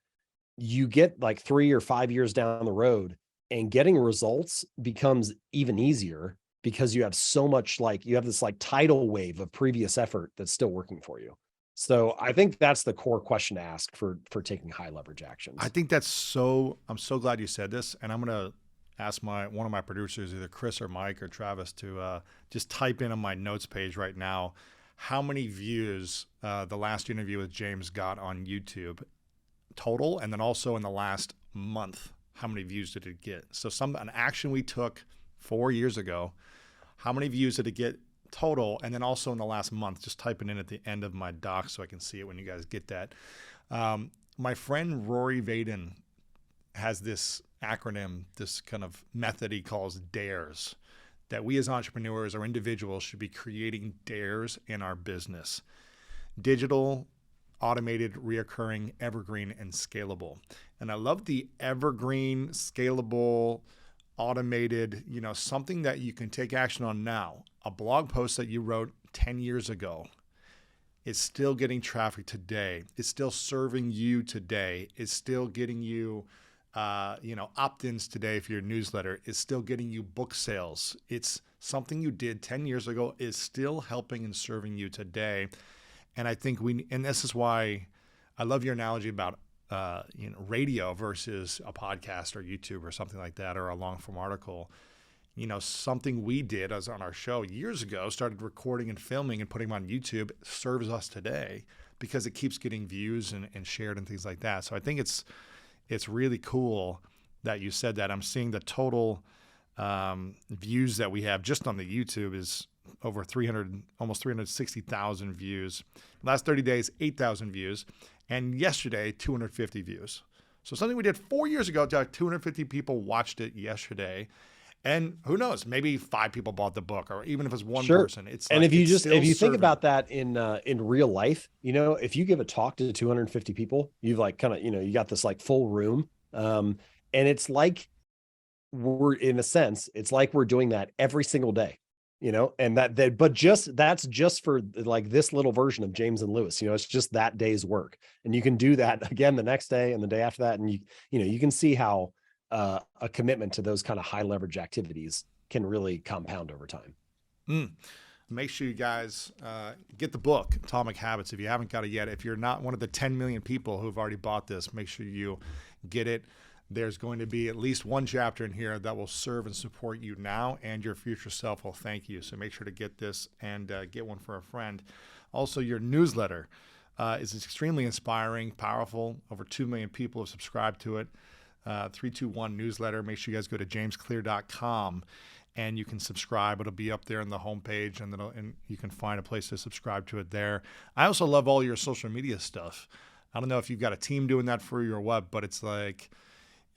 you get like 3 or 5 years down the road, and getting results becomes even easier because you have so much, like you have this like tidal wave of previous effort that's still working for you. So I think that's the core question to ask for taking high leverage actions. I think I'm so glad you said this, and I'm going to ask one of my producers, either Chris or Mike or Travis, to just type in on my notes page right now how many views the last interview with James got on YouTube total, and then also in the last month, how many views did it get? So an action we took 4 years ago, how many views did it get total? And then also in the last month, just type it in at the end of my doc so I can see it when you guys get that. My friend Rory Vaden has this acronym, this kind of method he calls DARES, that we as entrepreneurs or individuals should be creating DARES in our business. Digital, automated, reoccurring, evergreen, and scalable. And I love the evergreen, scalable, automated, something that you can take action on now. A blog post that you wrote 10 years ago is still getting traffic today. It's still serving you today. It's still getting you, opt-ins today for your newsletter. It's still getting you book sales. It's something you did 10 years ago is still helping and serving you today. And I think and this is why I love your analogy about, radio versus a podcast or YouTube or something like that, or a long form article. Something we did as on our show years ago, started recording and filming and putting them on YouTube, serves us today because it keeps getting views and shared and things like that. So I think it's really cool that you said that. I'm seeing the total views that we have just on the YouTube is over almost 360,000 views. Last 30 days, 8,000 views. And yesterday, 250 views. So something we did 4 years ago, 250 people watched it yesterday. And who knows, maybe 5 people bought the book, or even if it's one person. And if you think about that in real life, if you give a talk to 250 people, you've like kind of, you got this like full room. And it's like in a sense, it's like we're doing that every single day. And that's just for like this little version of James and Lewis, it's just that day's work. And you can do that again the next day and the day after that. And you can see how a commitment to those kind of high leverage activities can really compound over time. Make sure you guys get the book, Atomic Habits, if you haven't got it yet. If you're not one of the 10 million people who've already bought this, make sure you get it. There's going to be at least one chapter in here that will serve and support you now, and your future self will thank you. So make sure to get this and get one for a friend. Also, your newsletter is extremely inspiring, powerful. Over 2 million people have subscribed to it. 321 newsletter. Make sure you guys go to jamesclear.com and you can subscribe. It'll be up there on the homepage, and you can find a place to subscribe to it there. I also love all your social media stuff. I don't know if you've got a team doing that for you or what, but it's like,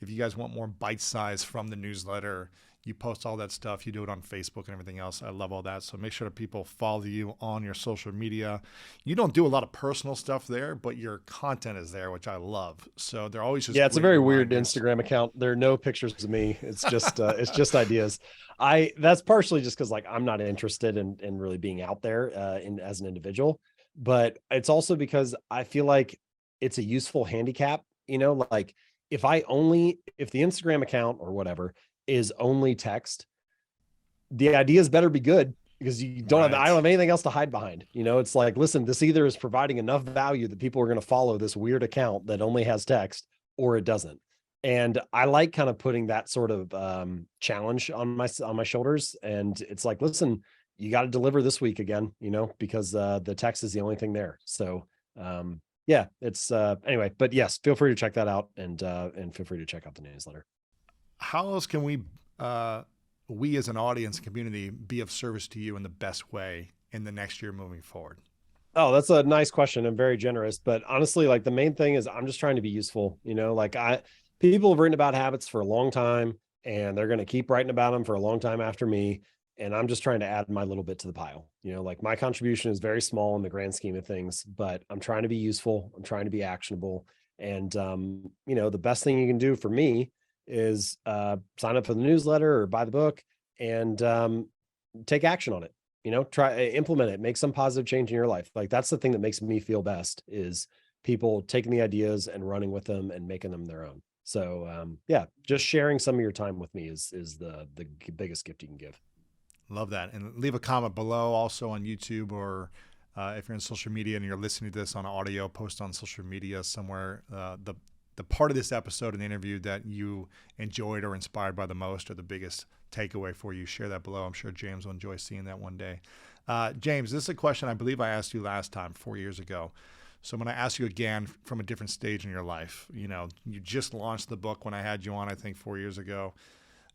if you guys want more bite size from the newsletter, you post all that stuff. You do it on Facebook and everything else. I love all that. So make sure that people follow you on your social media. You don't do a lot of personal stuff there, but your content is there, which I love. So they're always just it's a very weird Instagram account. There are no pictures of me. It's just ideas. That's partially just because like I'm not interested in really being out there as an individual, but it's also because I feel like it's a useful handicap. Like if the Instagram account or whatever is only text, the ideas better be good, because I don't have anything else to hide behind. It's like, listen, this either is providing enough value that people are going to follow this weird account that only has text, or it doesn't. And I like kind of putting that sort of challenge on my shoulders. And it's like, listen, you got to deliver this week again, because the text is the only thing there. So it's anyway, but yes, feel free to check that out, and feel free to check out the newsletter. How else can we as an audience community be of service to you in the best way in the next year moving forward? Oh, that's a nice question and very generous. But honestly, like the main thing is I'm just trying to be useful. Like people have written about habits for a long time and they're going to keep writing about them for a long time after me. And I'm just trying to add my little bit to the pile. Like my contribution is very small in the grand scheme of things, but I'm trying to be useful. I'm trying to be actionable. And, the best thing you can do for me is sign up for the newsletter or buy the book and take action on it. Try implement it, make some positive change in your life. Like that's the thing that makes me feel best is people taking the ideas and running with them and making them their own. So yeah, just sharing some of your time with me is the biggest gift you can give. Love that. And leave a comment below also on YouTube, or if you're in social media and you're listening to this on audio, post on social media somewhere the part of this episode and the interview that you enjoyed or inspired by the most, or the biggest takeaway for you. Share that below. I'm sure James will enjoy seeing that one day. James, this is a question I believe I asked you last time, 4 years ago. So I'm going to ask you again from a different stage in your life. You just launched the book when I had you on, I think 4 years ago,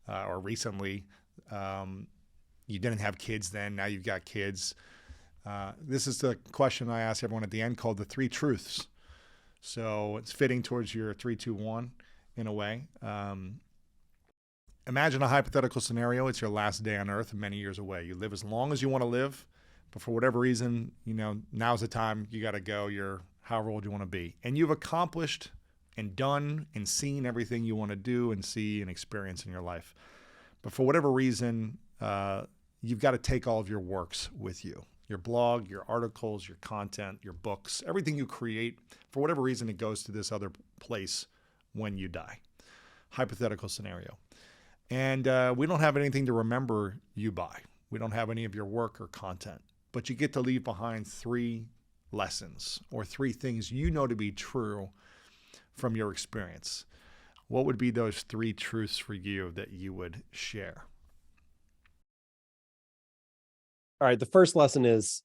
or recently. You didn't have kids then. Now you've got kids. This is the question I ask everyone at the end, called the 3 truths. So it's fitting towards your 3, 2, 1 in a way. Imagine a hypothetical scenario. It's your last day on earth many years away. You live as long as you want to live, but for whatever reason, now's the time you got to go. You're however old you want to be. And you've accomplished and done and seen everything you want to do and see and experience in your life. But for whatever reason, you've got to take all of your works with you. Your blog, your articles, your content, your books, everything you create. For whatever reason, it goes to this other place when you die. Hypothetical scenario. And we don't have anything to remember you by. We don't have any of your work or content. But you get to leave behind 3 lessons or 3 things you know to be true from your experience. What would be those 3 truths for you that you would share? All right. The first lesson is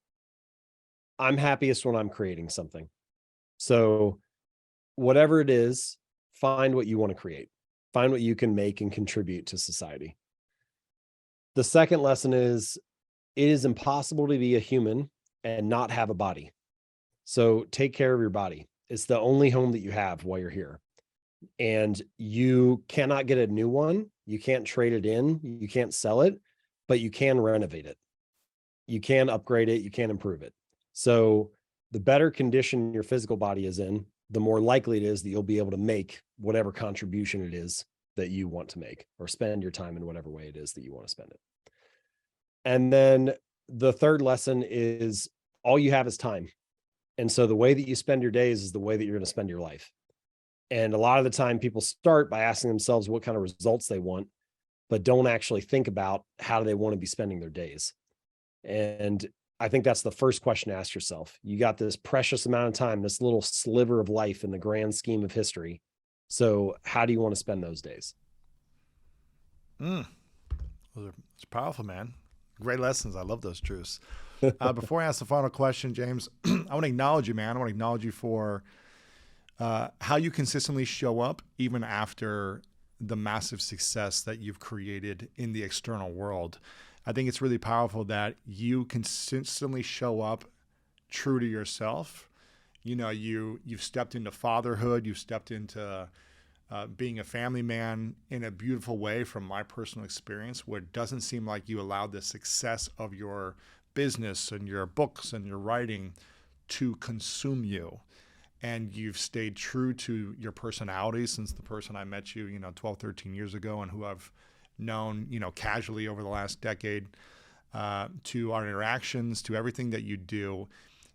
I'm happiest when I'm creating something. So whatever it is, find what you want to create. Find what you can make and contribute to society. The second lesson is it is impossible to be a human and not have a body. So take care of your body. It's the only home that you have while you're here. And you cannot get a new one. You can't trade it in. You can't sell it, but you can renovate it. You can upgrade it. You can improve it. So the better condition your physical body is in, the more likely it is that you'll be able to make whatever contribution it is that you want to make, or spend your time in whatever way it is that you want to spend it. And then the third lesson is all you have is time. And so the way that you spend your days is the way that you're going to spend your life. And a lot of the time people start by asking themselves what kind of results they want, but don't actually think about how do they want to be spending their days. And I think that's the first question to ask yourself. You got this precious amount of time, this little sliver of life in the grand scheme of history. So how do you want to spend those days? It's powerful, man. Great lessons. I love those truths. Before I ask the final question, James, I want to acknowledge you, man. I want to acknowledge you for how you consistently show up even after the massive success that you've created in the external world. I think it's really powerful that you consistently show up true to yourself. You've stepped into fatherhood. You've stepped into being a family man in a beautiful way from my personal experience, where it doesn't seem like you allowed the success of your business and your books and your writing to consume you. And you've stayed true to your personality since the person I met you, 12, 13 years ago, and who I've known, casually over the last decade, to our interactions, to everything that you do.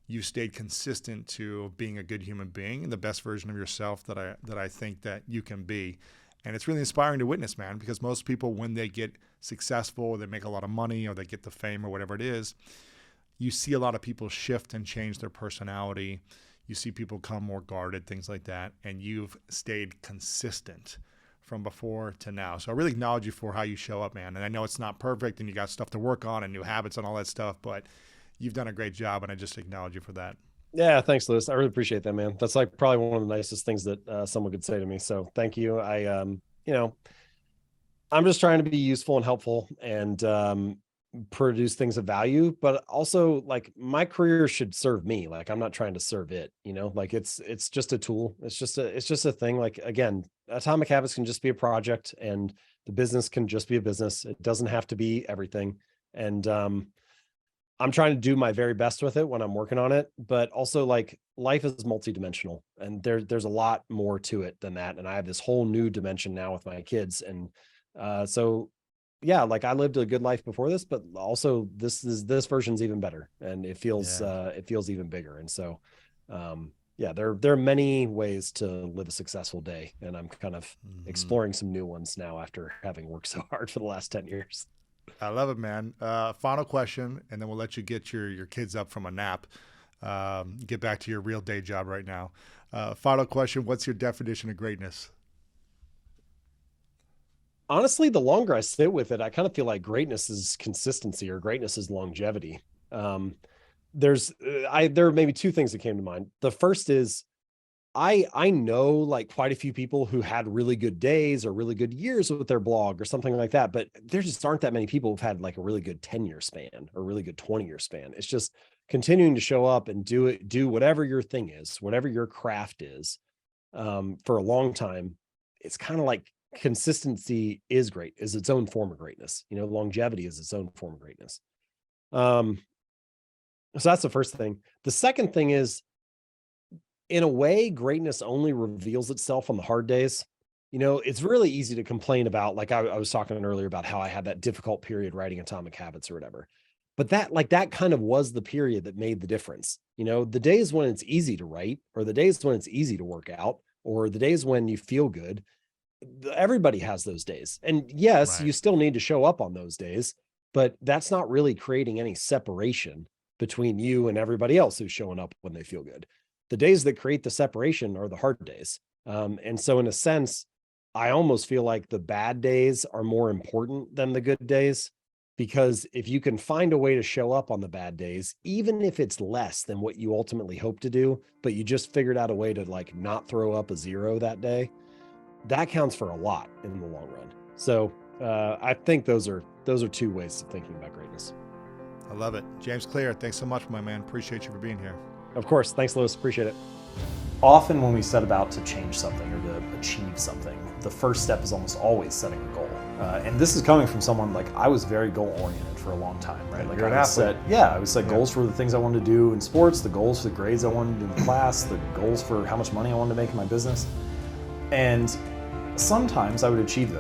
You stayed consistent to being a good human being and the best version of yourself that I think that you can be. And it's really inspiring to witness, man, because most people, when they get successful, or they make a lot of money, or they get the fame or whatever it is, you see a lot of people shift and change their personality. You see people become more guarded, things like that. And you've stayed consistent from before to now. So I really acknowledge you for how you show up, man. And I know it's not perfect and you got stuff to work on and new habits and all that stuff, but you've done a great job, and I just acknowledge you for that. Yeah, thanks, Lewis. I really appreciate that, man. That's like probably one of the nicest things that someone could say to me. So thank you. I'm just trying to be useful and helpful. And, produce things of value, but also like my career should serve me. Like I'm not trying to serve it, like it's just a tool. It's just a thing. Like again, Atomic Habits can just be a project and the business can just be a business. It doesn't have to be everything. And I'm trying to do my very best with it when I'm working on it, but also like life is multidimensional and there's a lot more to it than that. And I have this whole new dimension now with my kids. And so yeah, like I lived a good life before this, but also this version's even better and it feels even bigger. And so yeah, there are many ways to live a successful day. And I'm kind of exploring some new ones now after having worked so hard for the last 10 years. I love it, man. Final question, and then we'll let you get your kids up from a nap. Get back to your real day job right now. Final question, what's your definition of greatness? Honestly, the longer I sit with it, I kind of feel like greatness is consistency or greatness is longevity. There are maybe two things that came to mind. The first is I know like quite a few people who had really good days or really good years with their blog or something like that, but there just aren't that many people who've had like a really good 10-year span or really good 20-year span. It's just continuing to show up and do whatever your thing is, whatever your craft is, for a long time. It's kind of like consistency is its own form of greatness. Longevity is its own form of greatness. So that's the first thing. The second thing is, in a way, greatness only reveals itself on the hard days. It's really easy to complain about, like I was talking earlier about how I had that difficult period writing Atomic Habits or whatever. But that kind of was the period that made the difference. The days when it's easy to write, or the days when it's easy to work out, or the days when you feel good, everybody has those days. And yes, you still need to show up on those days, but that's not really creating any separation between you and everybody else who's showing up when they feel good. The days that create the separation are the hard days. And so in a sense, I almost feel like the bad days are more important than the good days, because if you can find a way to show up on the bad days, even if it's less than what you ultimately hope to do, but you just figured out a way to like not throw up a 0 that day, that counts for a lot in the long run. So I think those are two ways of thinking about greatness. I love it. James Clear, thanks so much, my man. Appreciate you for being here. Of course. Thanks, Lewis. Appreciate it. Often when we set about to change something or to achieve something, the first step is almost always setting a goal. And this is coming from someone like I was very goal oriented for a long time, right? Like I would set goals for the things I wanted to do in sports, the goals for the grades I wanted in class, the goals for how much money I wanted to make in my business. And sometimes I would achieve those.